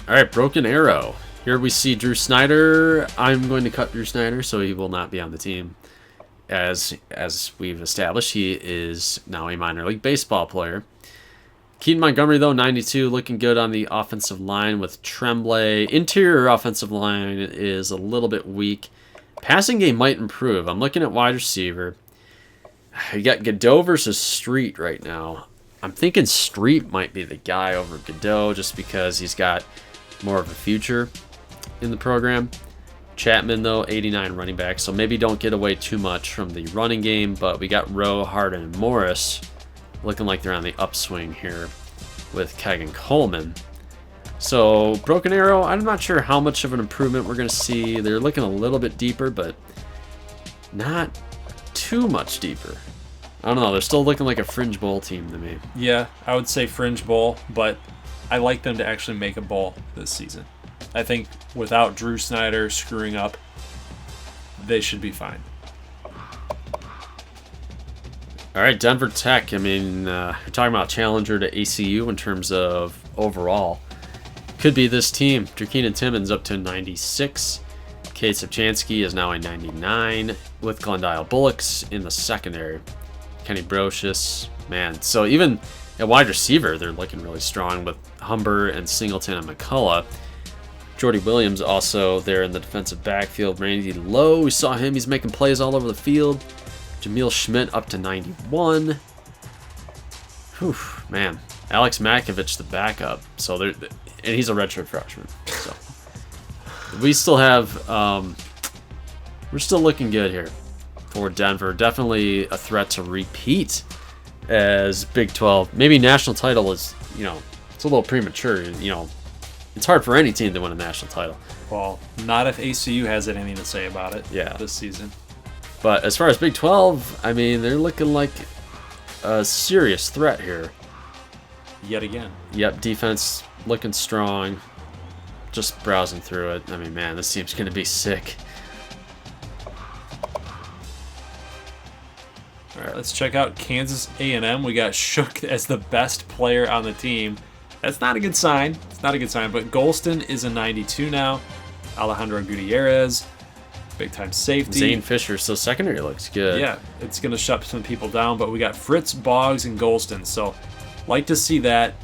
All right, Broken Arrow. Here we see Drew Snyder. I'm going to cut Drew Snyder, so he will not be on the team. As we've established, he is now a minor league baseball player. Keaton Montgomery, though, 92, looking good on the offensive line with Tremblay. Interior offensive line is a little bit weak. Passing game might improve. I'm looking at wide receiver. You got Godot versus Street right now. I'm thinking Street might be the guy over Godot just because he's got more of a future in the program. Chapman, though, 89 running back, so maybe don't get away too much from the running game, but we got Rowe, Harden, and Morris looking like they're on the upswing here with Kegan Coleman. So, Broken Arrow, I'm not sure how much of an improvement we're going to see. They're looking a little bit deeper, but not too much deeper. I don't know. They're still looking like a fringe bowl team to me. Yeah, I would say fringe bowl, but I like them to actually make a bowl this season. I think without Drew Snyder screwing up, they should be fine. All right, Denver Tech. I mean, you're talking about challenger to ACU in terms of overall. Could be this team. Drakina Timmons up to 96. Kate Sapchansky is now a 99 with Glendale Bullocks in the secondary. Kenny Brocious, man. So even at wide receiver, they're looking really strong with Humber and Singleton and McCullough. Jordy Williams also there in the defensive backfield. Randy Lowe, we saw him. He's making plays all over the field. Jameel Schmidt up to 91. Whew, man. Alex Makovich, the backup. So and he's a redshirt freshman. So we still have, we're still looking good here for Denver. Definitely a threat to repeat as Big 12. Maybe national title is, it's a little premature. It's hard for any team to win a national title. Well, not if ACU has anything to say about it this season. But as far as Big 12, I mean, they're looking like a serious threat here. Yet again. Yep, defense looking strong. Just browsing through it. I mean, man, this team's going to be sick. All right, let's check out Kansas A&M. We got Shook as the best player on the team. That's not a good sign. It's not a good sign, but Golston is a 92 now. Alejandro Gutierrez, big-time safety. Zane Fisher, so secondary looks good. Yeah, it's going to shut some people down, but we got Fritz, Boggs, and Golston. So, like to see that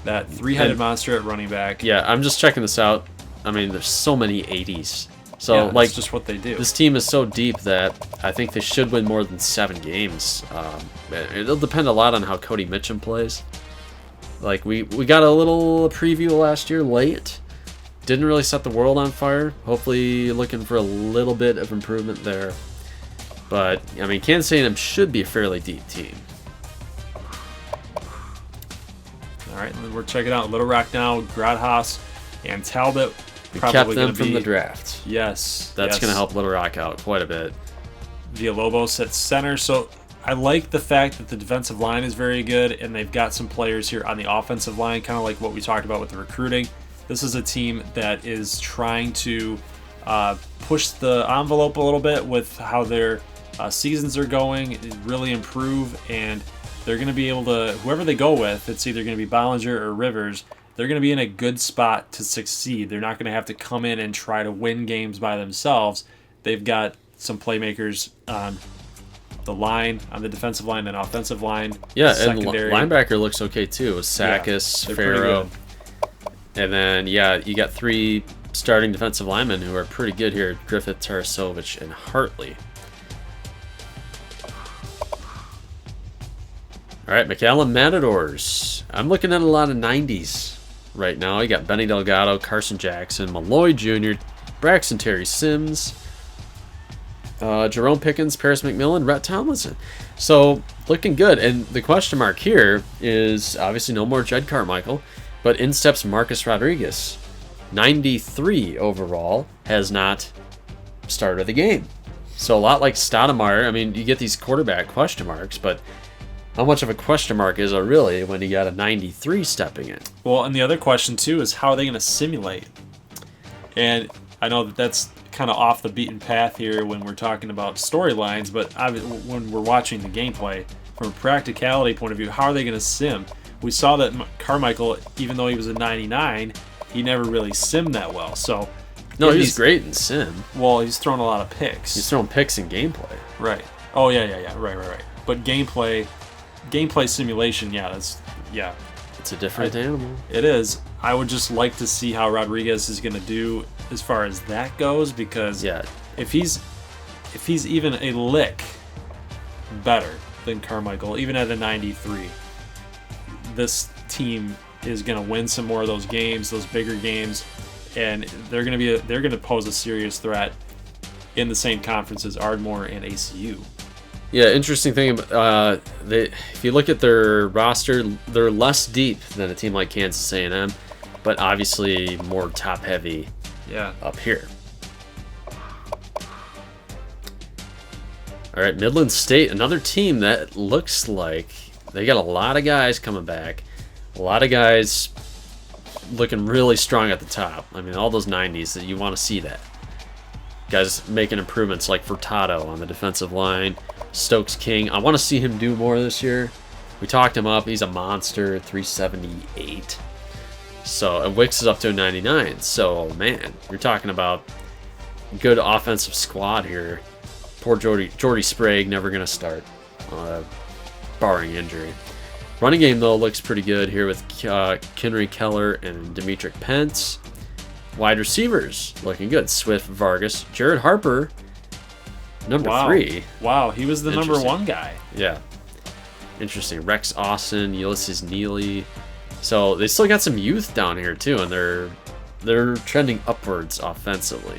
three-headed monster at running back. Yeah, I'm just checking this out. I mean, there's so many 80s. So, that's just what they do. This team is so deep that I think they should win more than 7 games. It'll depend a lot on how Cody Mitchum plays. Like, we got a little preview last year late. Didn't really set the world on fire. Hopefully looking for a little bit of improvement there. But, I mean, Kansas A&M should be a fairly deep team. All right, we're checking out Little Rock now, Gradhaus, and Talbot. We kept them from the draft. Yes. That's going to help Little Rock out quite a bit. Villalobos at center. So I like the fact that the defensive line is very good, and they've got some players here on the offensive line, kind of like what we talked about with the recruiting. This is a team that is trying to push the envelope a little bit with how their seasons are going, really improve, and they're going to be able to, whoever they go with, it's either going to be Bollinger or Rivers, they're going to be in a good spot to succeed. They're not going to have to come in and try to win games by themselves. They've got some playmakers on the line, on the defensive line and offensive line. Yeah, secondary. And linebacker looks okay too. Sakis, Farrow. And then, yeah, you got 3 starting defensive linemen who are pretty good here. Griffith, Tarasovich, and Hartley. All right, McAllen Matadors. I'm looking at a lot of 90s right now. You got Benny Delgado, Carson Jackson, Malloy Jr., Braxton Terry Sims, Jerome Pickens, Paris McMillan, Rhett Tomlinson. So, looking good. And the question mark here is obviously no more Jed Carmichael, but in steps Marcus Rodriguez. 93 overall, has not started the game. So, a lot like Stoudemire. I mean, you get these quarterback question marks, but how much of a question mark is it really when you got a 93 stepping in? Well, and the other question, too, is how are they going to simulate? And I know that that's kind of off the beaten path here when we're talking about storylines, but when we're watching the gameplay, from a practicality point of view, how are they going to sim? We saw that Carmichael, even though he was a 99, he never really simmed that well. So no, he's great in sim. Well, he's thrown a lot of picks. He's thrown picks in gameplay. Right. Oh, yeah. Right. But gameplay simulation, it's a different animal. It is. I would just like to see how Rodriguez is going to do as far as that goes, because if he's even a lick better than Carmichael, even at a 93, this team is going to win some more of those games, those bigger games, and they're going to pose a serious threat in the same conference as Ardmore and ACU. Yeah, interesting thing. If you look at their roster, they're less deep than a team like Kansas A&M, but obviously more top heavy. Yeah. Up here. All right, Midland State, another team that looks like they got a lot of guys coming back, a lot of guys looking really strong at the top. I mean, all those 90s that you want to see that. Guys making improvements like Furtado on the defensive line. Stokes King, I want to see him do more this year. We talked him up. He's a monster, 378. So, and Wicks is up to a 99. So, man, you're talking about good offensive squad here. Poor Jordy Sprague, never going to start, barring injury. Running game, though, looks pretty good here with Kenry Keller and Demetric Pence. Wide receivers, looking good. Swift, Vargas, Jared Harper, number 3. Wow, he was the number 1 guy. Yeah. Interesting. Rex Austin, Ulysses Neely. So they still got some youth down here too, and they're trending upwards offensively.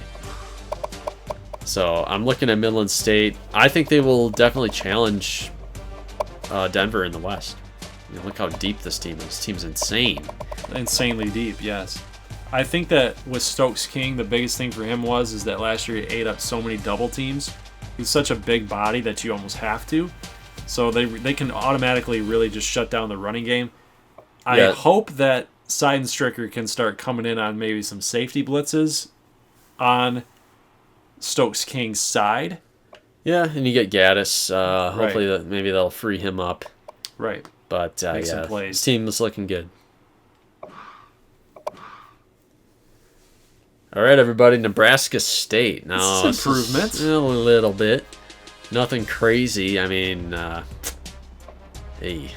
So I'm looking at Midland State. I think they will definitely challenge Denver in the West. Look how deep this team is. This team's insane. Insanely deep, yes. I think that with Stokes King, the biggest thing for him is that last year he ate up so many double teams. He's such a big body that you almost have to. So they can automatically really just shut down the running game. I hope that Seidenstricker can start coming in on maybe some safety blitzes on Stokes King's side. Yeah, and you get Gaddis. Hopefully maybe they'll free him up. Right. But some plays. This team is looking good. All right, everybody, Nebraska State. Now, this is improvement. A little bit. Nothing crazy. I mean, hey.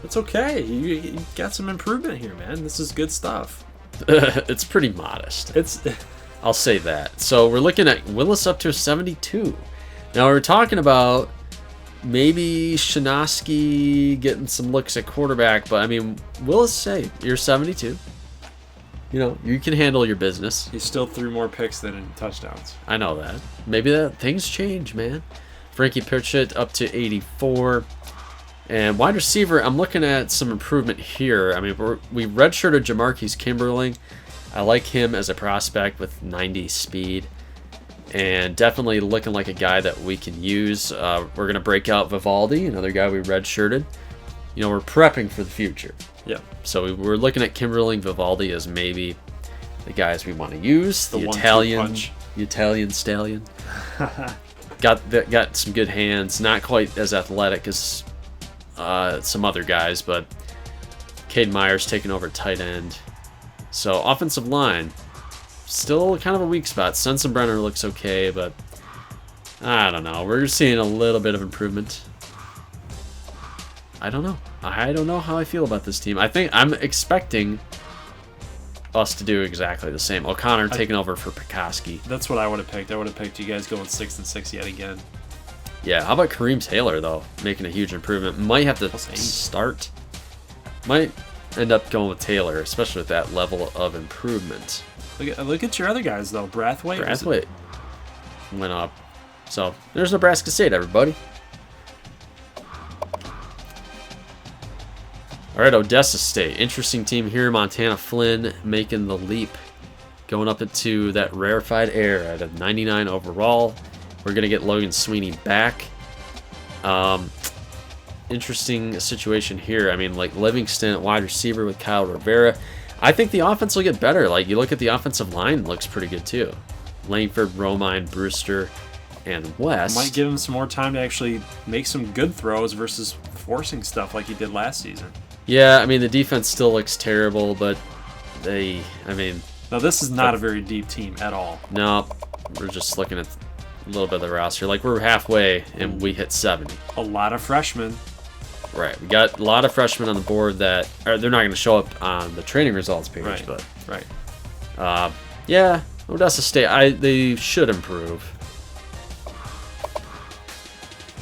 It's okay. You got some improvement here, man. This is good stuff. It's pretty modest. I'll say that. So we're looking at Willis up to a 72. Now we're talking about Maybe Shinosky getting some looks at quarterback, but I mean, Willis say you're 72. You know, you can handle your business. He still threw more picks than touchdowns. I know that. Maybe that things change, man. Frankie Pritchett up to 84. And wide receiver, I'm looking at some improvement here. I mean, we redshirted Jamarquise Kimberling. I like him as a prospect with 90 speed. And definitely looking like a guy that we can use. We're going to break out Vivaldi, another guy we redshirted. You know, we're prepping for the future. Yeah. So we're looking at Kimberling, Vivaldi as maybe the guys we want to use. The Italian stallion. got some good hands. Not quite as athletic as some other guys, but Cade Myers taking over tight end. So offensive line, still kind of a weak spot. Sensenbrenner looks okay, but I don't know. We're seeing a little bit of improvement. I don't know. I don't know how I feel about this team. I think I'm expecting us to do exactly the same. O'Connor taking over for Pekoski. That's what I would have picked. I would have picked you guys going 6-6 yet again. Yeah, how about Kareem Taylor, though? Making a huge improvement. Might have to start. Might end up going with Taylor, especially with that level of improvement. Look at your other guys, though. Brathwaite went up. So, there's Nebraska State, everybody. All right, Odessa State. Interesting team here. Montana Flynn making the leap. Going up into that rarefied air at a 99 overall. We're going to get Logan Sweeney back. Interesting situation here. I mean, like Livingston at wide receiver with Kyle Rivera. I think the offense will get better. Like, you look at the offensive line, looks pretty good too. Langford, Romine, Brewster, and West. Might give him some more time to actually make some good throws versus forcing stuff like he did last season. Yeah, I mean, the defense still looks terrible, but Now, this is not a very deep team at all. No, we're just looking at a little bit of the roster. Like, we're halfway, and we hit 70. A lot of freshmen. Right. We got a lot of freshmen on the board that they're not going to show up on the training results page. Right. Yeah, Odessa State, they should improve.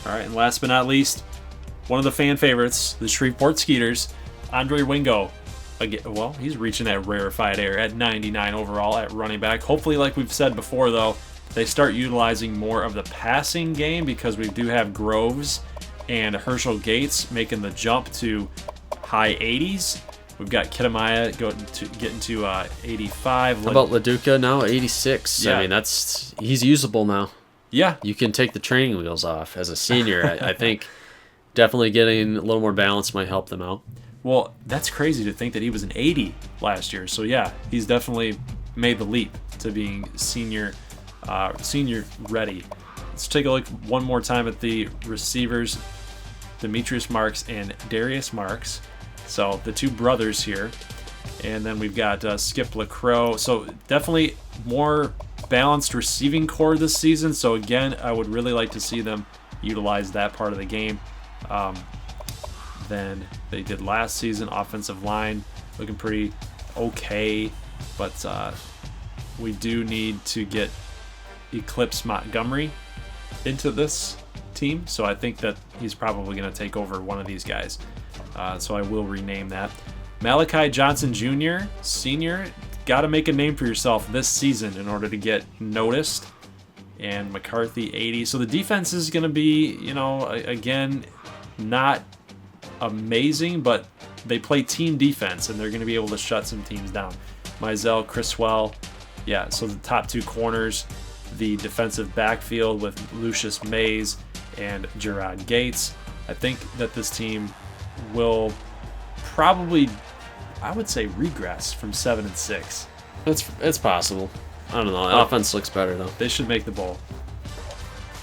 All right, and last but not least, one of the fan favorites, the Shreveport Skeeters, Andre Wingo. Again, well, he's reaching that rarefied air at 99 overall at running back. Hopefully, like we've said before, though, they start utilizing more of the passing game because we do have Groves and Herschel Gates making the jump to high 80s. We've got Kittamaya getting to 85. How about LaDuca now? 86. Yeah. I mean, he's usable now. Yeah. You can take the training wheels off as a senior. I think definitely getting a little more balance might help them out. Well, that's crazy to think that he was an 80 last year. So, yeah, he's definitely made the leap to being senior ready. Let's take a look one more time at the receivers, Demetrius Marks and Darius Marks. So the two brothers here. And then we've got Skip LaCroix. So definitely more balanced receiving core this season. So again, I would really like to see them utilize that part of the game than they did last season. Offensive line looking pretty okay. But we do need to get Eclipse Montgomery into this team. So I think that he's probably going to take over one of these guys. So I will rename that. Malachi Johnson Jr., senior, got to make a name for yourself this season in order to get noticed. And McCarthy, 80. So the defense is going to be, again, not amazing, but they play team defense, and they're going to be able to shut some teams down. Mizell, Criswell, yeah, so the top two corners, the defensive backfield with Lucius Mays and Gerard Gates. I think that this team will probably, I would say, regress from 7-6. It's possible. I don't know. Offense looks better, though. They should make the bowl.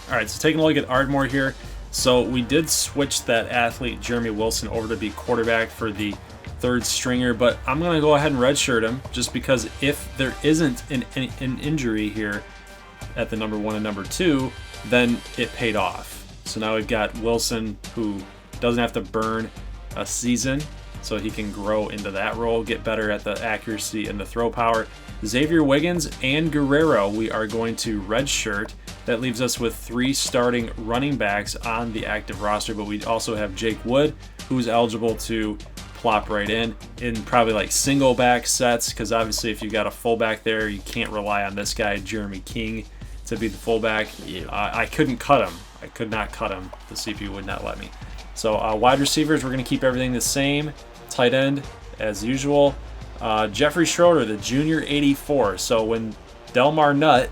All right, so taking a look at Ardmore here. So we did switch that athlete, Jeremy Wilson, over to be quarterback for the third stringer, but I'm going to go ahead and redshirt him just because if there isn't an injury here at the number 1 and number 2, then it paid off. So now we've got Wilson, who doesn't have to burn a season, so he can grow into that role, get better at the accuracy and the throw power. Xavier Wiggins and Guerrero, we are going to redshirt. That leaves us with 3 starting running backs on the active roster, but we also have Jake Wood, who's eligible to plop right in probably like single back sets, because obviously if you got a fullback there, you can't rely on this guy, Jeremy King, to be the fullback. Yeah. I couldn't cut him. I could not cut him. The CPU would not let me. So wide receivers, we're going to keep everything the same. Tight end, as usual. Jeffrey Schroeder, the junior 84. So when Delmar Nutt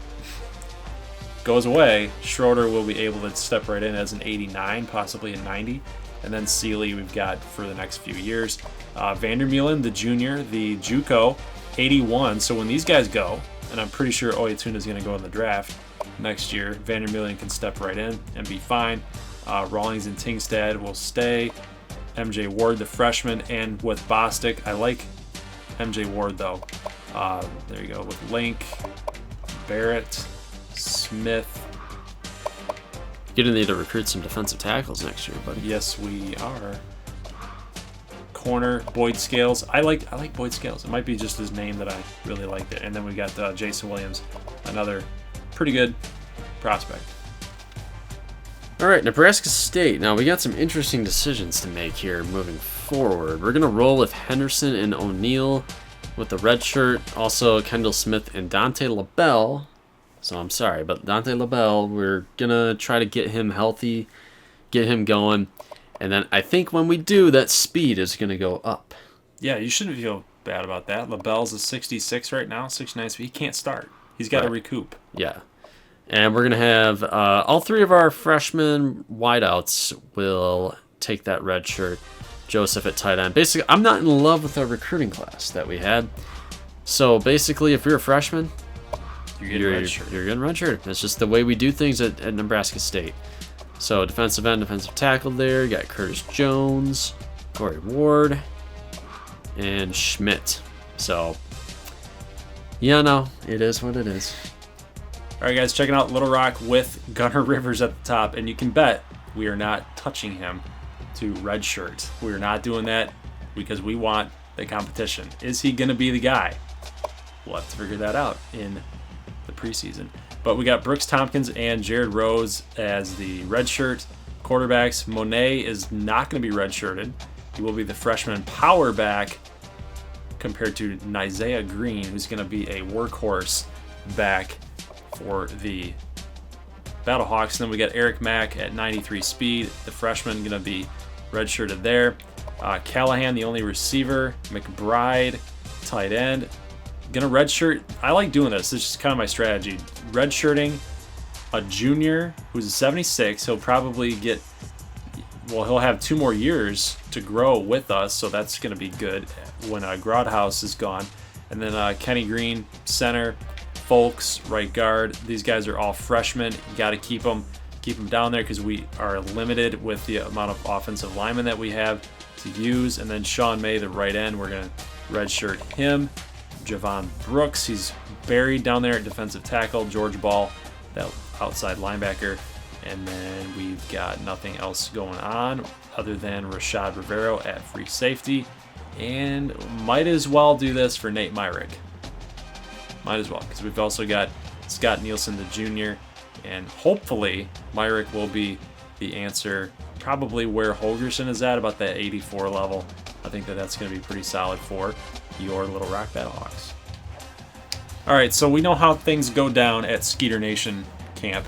goes away, Schroeder will be able to step right in as an 89, possibly a 90. And then Seeley we've got for the next few years. Vandermeulen, the junior, the JUCO, 81. So when these guys go, and I'm pretty sure Oyatuna is going to go in the draft next year, Vandermeulen can step right in and be fine. Rawlings and Tingstad will stay. MJ Ward, the freshman, and with Bostic, I like MJ Ward though. There you go, with Link, Barrett, Smith. You're gonna need to recruit some defensive tackles next year, buddy. Yes, we are. Corner, Boyd Scales. I like Boyd Scales. It might be just his name that I really liked it. And then we got Jason Williams, another pretty good prospect. All right, Nebraska State. Now we got some interesting decisions to make here moving forward. We're gonna roll with Henderson and O'Neal with the red shirt. Also Kendall Smith and Dante LaBelle. So I'm sorry, but Dante LaBelle, we're gonna try to get him healthy, get him going. And then I think when we do, that speed is going to go up. Yeah, you shouldn't feel bad about that. LaBelle's a 66 right now, 69 speed. He can't start. He's got to recoup. Yeah. And we're going to have all 3 of our freshman wideouts will take that red shirt. Joseph at tight end. Basically, I'm not in love with our recruiting class that we had. So basically, if you're a freshman, you're getting red shirt. That's just the way we do things at Nebraska State. So defensive end, defensive tackle there. You got Curtis Jones, Corey Ward, and Schmidt. So, yeah, no, it is what it is. All right, guys, checking out Little Rock with Gunnar Rivers at the top. And you can bet we are not touching him to redshirt. We are not doing that because we want the competition. Is he going to be the guy? We'll have to figure that out in the preseason. But we got Brooks Tompkins and Jared Rose as the redshirt quarterbacks. Monet is not going to be redshirted. He will be the freshman power back compared to Nizea Green, who's going to be a workhorse back for the Battlehawks. And then we got Eric Mack at 93 speed, the freshman, going to be redshirted there. Callahan, the only receiver. McBride, tight end. Gonna redshirt. I like doing this. This is just kind of my strategy. Redshirting a junior who's a 76. He'll probably get, well, he'll have 2 more years to grow with us, so that's gonna be good when Grodhouse is gone. And then Kenny Green, center. Folks, right guard. These guys are all freshmen. You got to keep them down there because we are limited with the amount of offensive linemen that we have to use. And then Sean May, the right end, we're gonna redshirt him. Javon Brooks, he's buried down there at defensive tackle. George Ball, that outside linebacker. And then we've got nothing else going on other than Rashad Rivero at free safety. And might as well do this for Nate Myrick. Might as well, because we've also got Scott Nielsen, the junior. And hopefully Myrick will be the answer, probably where Holgerson is at, about that 84 level. I think that's going to be pretty solid for your Little Rock Battlehawks. All right, so we know how things go down at Skeeter Nation camp.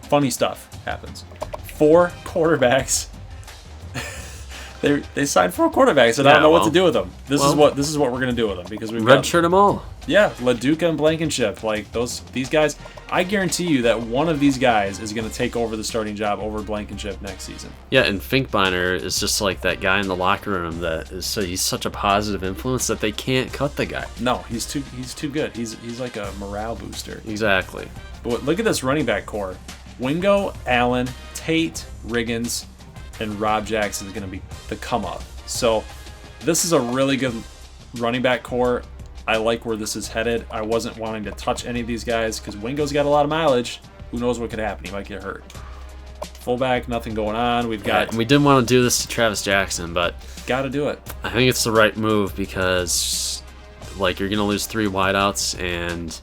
Funny stuff happens. 4 quarterbacks. They signed 4 quarterbacks, and I don't know what to do with them. This is what we're gonna do with them because we've redshirt them all. Yeah, LaDuca and Blankenship, like these guys. I guarantee you that one of these guys is gonna take over the starting job over Blankenship next season. Yeah, and Finkbeiner is just like that guy in the locker room that is he's such a positive influence that they can't cut the guy. No, he's too good. He's like a morale booster. Exactly. But look at this running back core: Wingo, Allen, Tate, Riggins, and Rob Jackson is going to be the come up. So this is a really good running back core. I like where this is headed. I wasn't wanting to touch any of these guys because Wingo's got a lot of mileage. Who knows what could happen? He might get hurt. Fullback, nothing going on. We've got. And we didn't want to do this to Travis Jackson, but got to do it. I think it's the right move because, like, you're going to lose 3 wideouts, and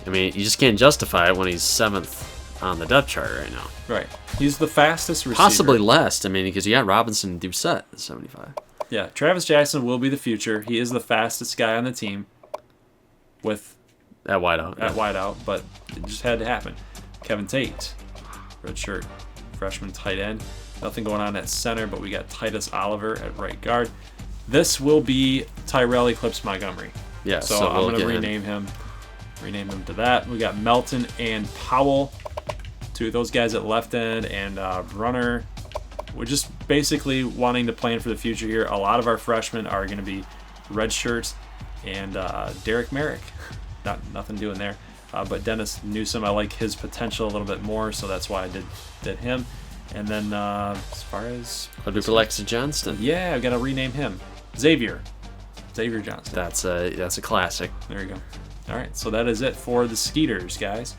I mean, you just can't justify it when he's 7th on the depth chart right now. Right. He's the fastest receiver. Possibly less. I mean, because you got Robinson and Doucette at 75. Yeah, Travis Jackson will be the future. He is the fastest guy on the team with at wideout. At wideout, but it just had to happen. Kevin Tate, redshirt freshman tight end. Nothing going on at center, but we got Titus Oliver at right guard. This will be Tyrell Eclipse Montgomery. Yeah, so I'm going to rename him to that. We got Melton and Powell, two of those guys at left end, and runner. We're just basically wanting to plan for the future here. A lot of our freshmen are going to be red shirts, and Derek Merrick. Nothing doing there. But Dennis Newsom, I like his potential a little bit more, so that's why I did him. And then as far as Alexa Johnston. Yeah, I've got to rename him. Xavier Johnston. That's a classic. There you go. All right, so that is it for the Skeeters, guys.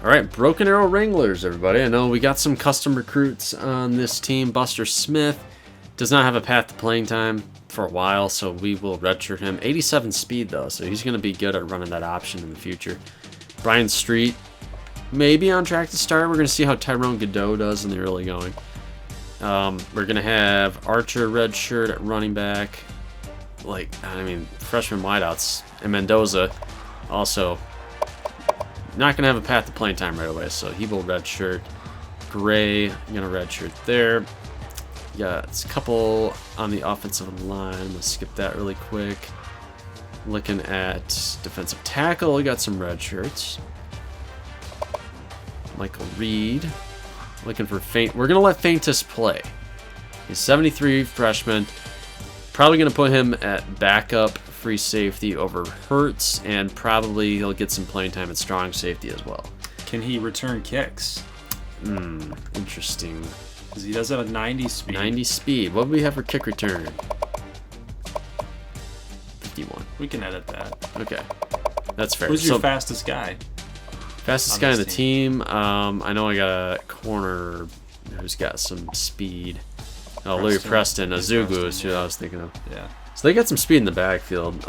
All right, Broken Arrow Wranglers, everybody. I know we got some custom recruits on this team. Buster Smith does not have a path to playing time for a while, so we will redshirt him. 87 speed, though, so he's going to be good at running that option in the future. Brian Street, maybe on track to start. We're going to see how Tyrone Godot does in the early going. We're going to have Archer redshirt at running back. Freshman wideouts. And Mendoza also not going to have a path to playing time right away, so he will redshirt. Gray, I'm going to redshirt there. Yeah, it's a couple on the offensive line. I'm going to skip that really quick. Looking at defensive tackle, we got some red shirts. Michael Reed. Looking for Feint. We're going to let Feintis play. He's 73 freshman. Probably going to put him at backup free safety over Hurts, and probably he'll get some playing time at strong safety as well. Can he return kicks? Interesting. Because he does have a 90 speed. 90 speed. What do we have for kick return? 51. We can edit that. Okay. That's fair. Who's your fastest guy? Fastest guy on the team? I know I got a corner who's got some speed. Oh, Louis Preston. Azugu is who I was thinking of. Yeah. So they got some speed in the backfield.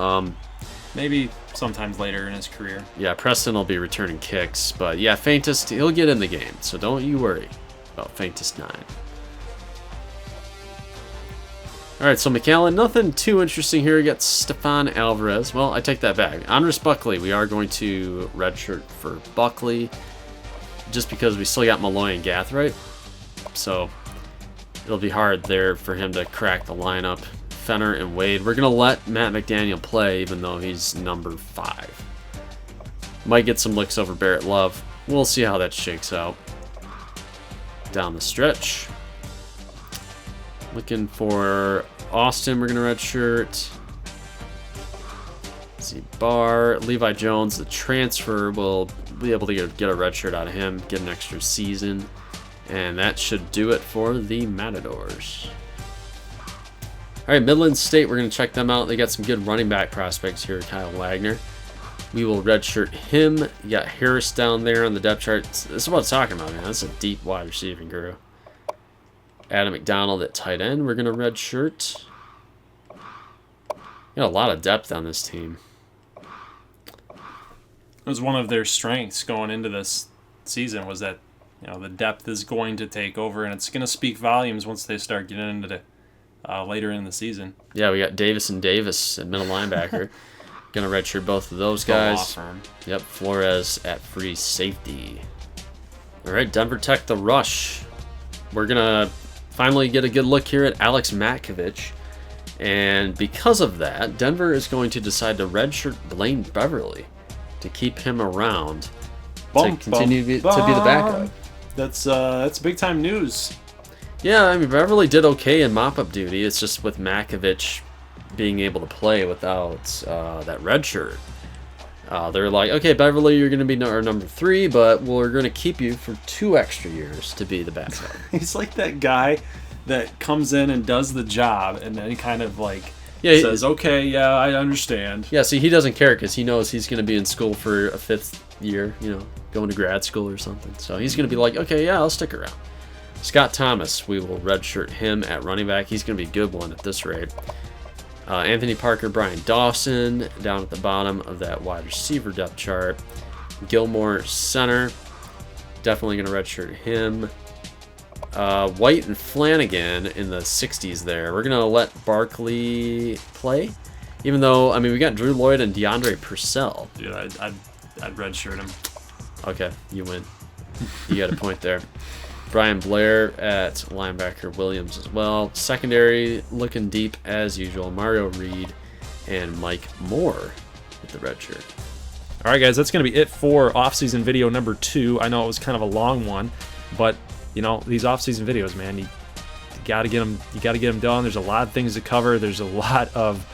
Maybe sometimes later in his career. Yeah, Preston will be returning kicks. But yeah, Feintis, he'll get in the game. So don't you worry about Feintis 9. Alright, so McAllen, nothing too interesting here. We got Stefan Alvarez. Well, I take that back. Andres Buckley, we are going to redshirt for Buckley. Just because we still got Malloy and Gathright. So it'll be hard there for him to crack the lineup. Fenner and Wade. We're going to let Matt McDaniel play, even though he's number 5. Might get some looks over Barrett Love. We'll see how that shakes out. Down the stretch. Looking for Austin. We're going to redshirt. Let's see. Barr. Levi Jones, the transfer, will be able to get a redshirt out of him, get an extra season. And that should do it for the Matadors. All right, Midland State, we're going to check them out. They got some good running back prospects here. Kyle Wagner. We will redshirt him. You got Harris down there on the depth chart. This is what I'm talking about, man. That's a deep wide receiving crew. Adam McDonald at tight end. We're going to redshirt. Got a lot of depth on this team. It was one of their strengths going into this season was that the depth is going to take over, and it's going to speak volumes once they start getting into the later in the season. Yeah, we got Davis and Davis at middle linebacker. Going to redshirt both of those guys. Law firm. Yep, Flores at free safety. All right, Denver Tech, the rush. We're going to finally get a good look here at Alex Matkovich. And because of that, Denver is going to decide to redshirt Blaine Beverly to keep him around to continue to be the backup. That's big time news. Yeah, I mean, Beverly did okay in mop-up duty. It's just with Matkovich being able to play without that red shirt. They're like, okay, Beverly, you're going to be our number 3, but we're going to keep you for 2 extra years to be the backup. He's like that guy that comes in and does the job and then kind of says, okay, yeah, I understand. Yeah, see, he doesn't care because he knows he's going to be in school for a 5th year, going to grad school or something. So he's going to be like, okay, yeah, I'll stick around. Scott Thomas, we will redshirt him at running back. He's going to be a good one at this rate. Anthony Parker, Brian Dawson down at the bottom of that wide receiver depth chart. Gilmore, center. Definitely going to redshirt him. White and Flanagan in the 60s there. We're going to let Barkley play. Even though, I mean, we got Drew Lloyd and DeAndre Purcell. Dude, I'd redshirt him. Okay, you win. You got a point there. Brian Blair at linebacker, Williams as well. Secondary looking deep as usual. Mario Reed and Mike Moore with the red shirt. All right, guys, that's going to be it for offseason video number 2. I know it was kind of a long one, but you know these offseason videos, man, you got to get them. You got to get them done. There's a lot of things to cover. There's a lot of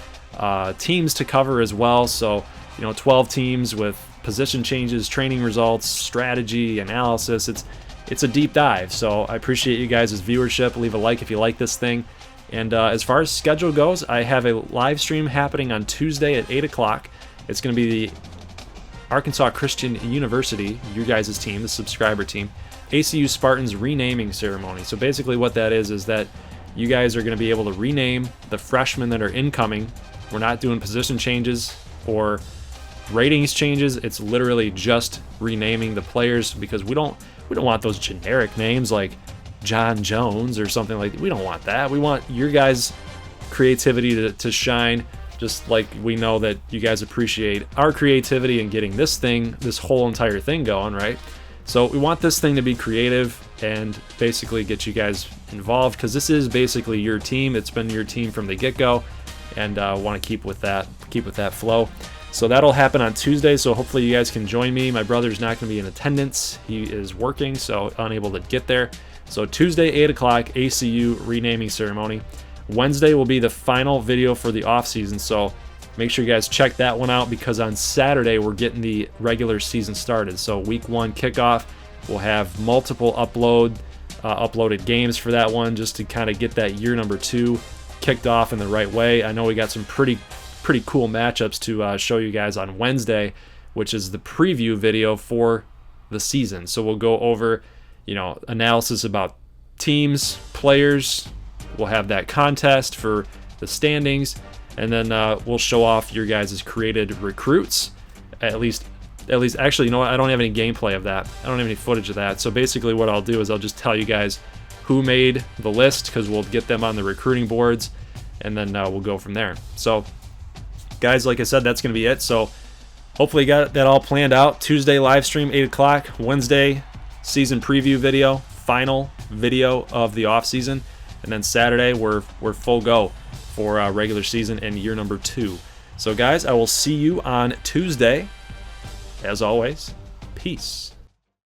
teams to cover as well. So 12 teams with position changes, training results, strategy, analysis. It's a deep dive. So I appreciate you guys' viewership. Leave a like if you like this thing. And as far as schedule goes, I have a live stream happening on Tuesday at 8 o'clock. It's going to be the Arkansas Christian University, your guys' team, the subscriber team, ACU Spartans renaming ceremony. So basically what that is that you guys are going to be able to rename the freshmen that are incoming. We're not doing position changes or ratings changes. It's literally just renaming the players because we don't want those generic names like John Jones or something like that. We don't want that. We want your guys' creativity to shine, just like we know that you guys appreciate our creativity in getting this whole entire thing going, right? So we want this thing to be creative and basically get you guys involved because this is basically your team. It's been your team from the get-go, and want to keep with that flow. So that'll happen on Tuesday, so hopefully you guys can join me. My brother's not going to be in attendance. He is working, so unable to get there. So Tuesday, 8 o'clock, ACU renaming ceremony. Wednesday will be the final video for the offseason, so make sure you guys check that one out because on Saturday we're getting the regular season started. So week 1 kickoff, we'll have multiple uploaded games for that one just to kind of get that year number 2 kicked off in the right way. I know we got some pretty cool matchups to show you guys on Wednesday, which is the preview video for the season. So we'll go over, analysis about teams, players. We'll have that contest for the standings, and then we'll show off your guys' created recruits. At least, actually, what? I don't have any gameplay of that. I don't have any footage of that. So basically what I'll do is I'll just tell you guys who made the list because we'll get them on the recruiting boards, and then we'll go from there. So guys, like I said, that's going to be it. So hopefully you got that all planned out. Tuesday live stream, 8 o'clock. Wednesday season preview video, final video of the offseason. And then Saturday we're full go for regular season and year number 2. So guys, I will see you on Tuesday. As always, peace.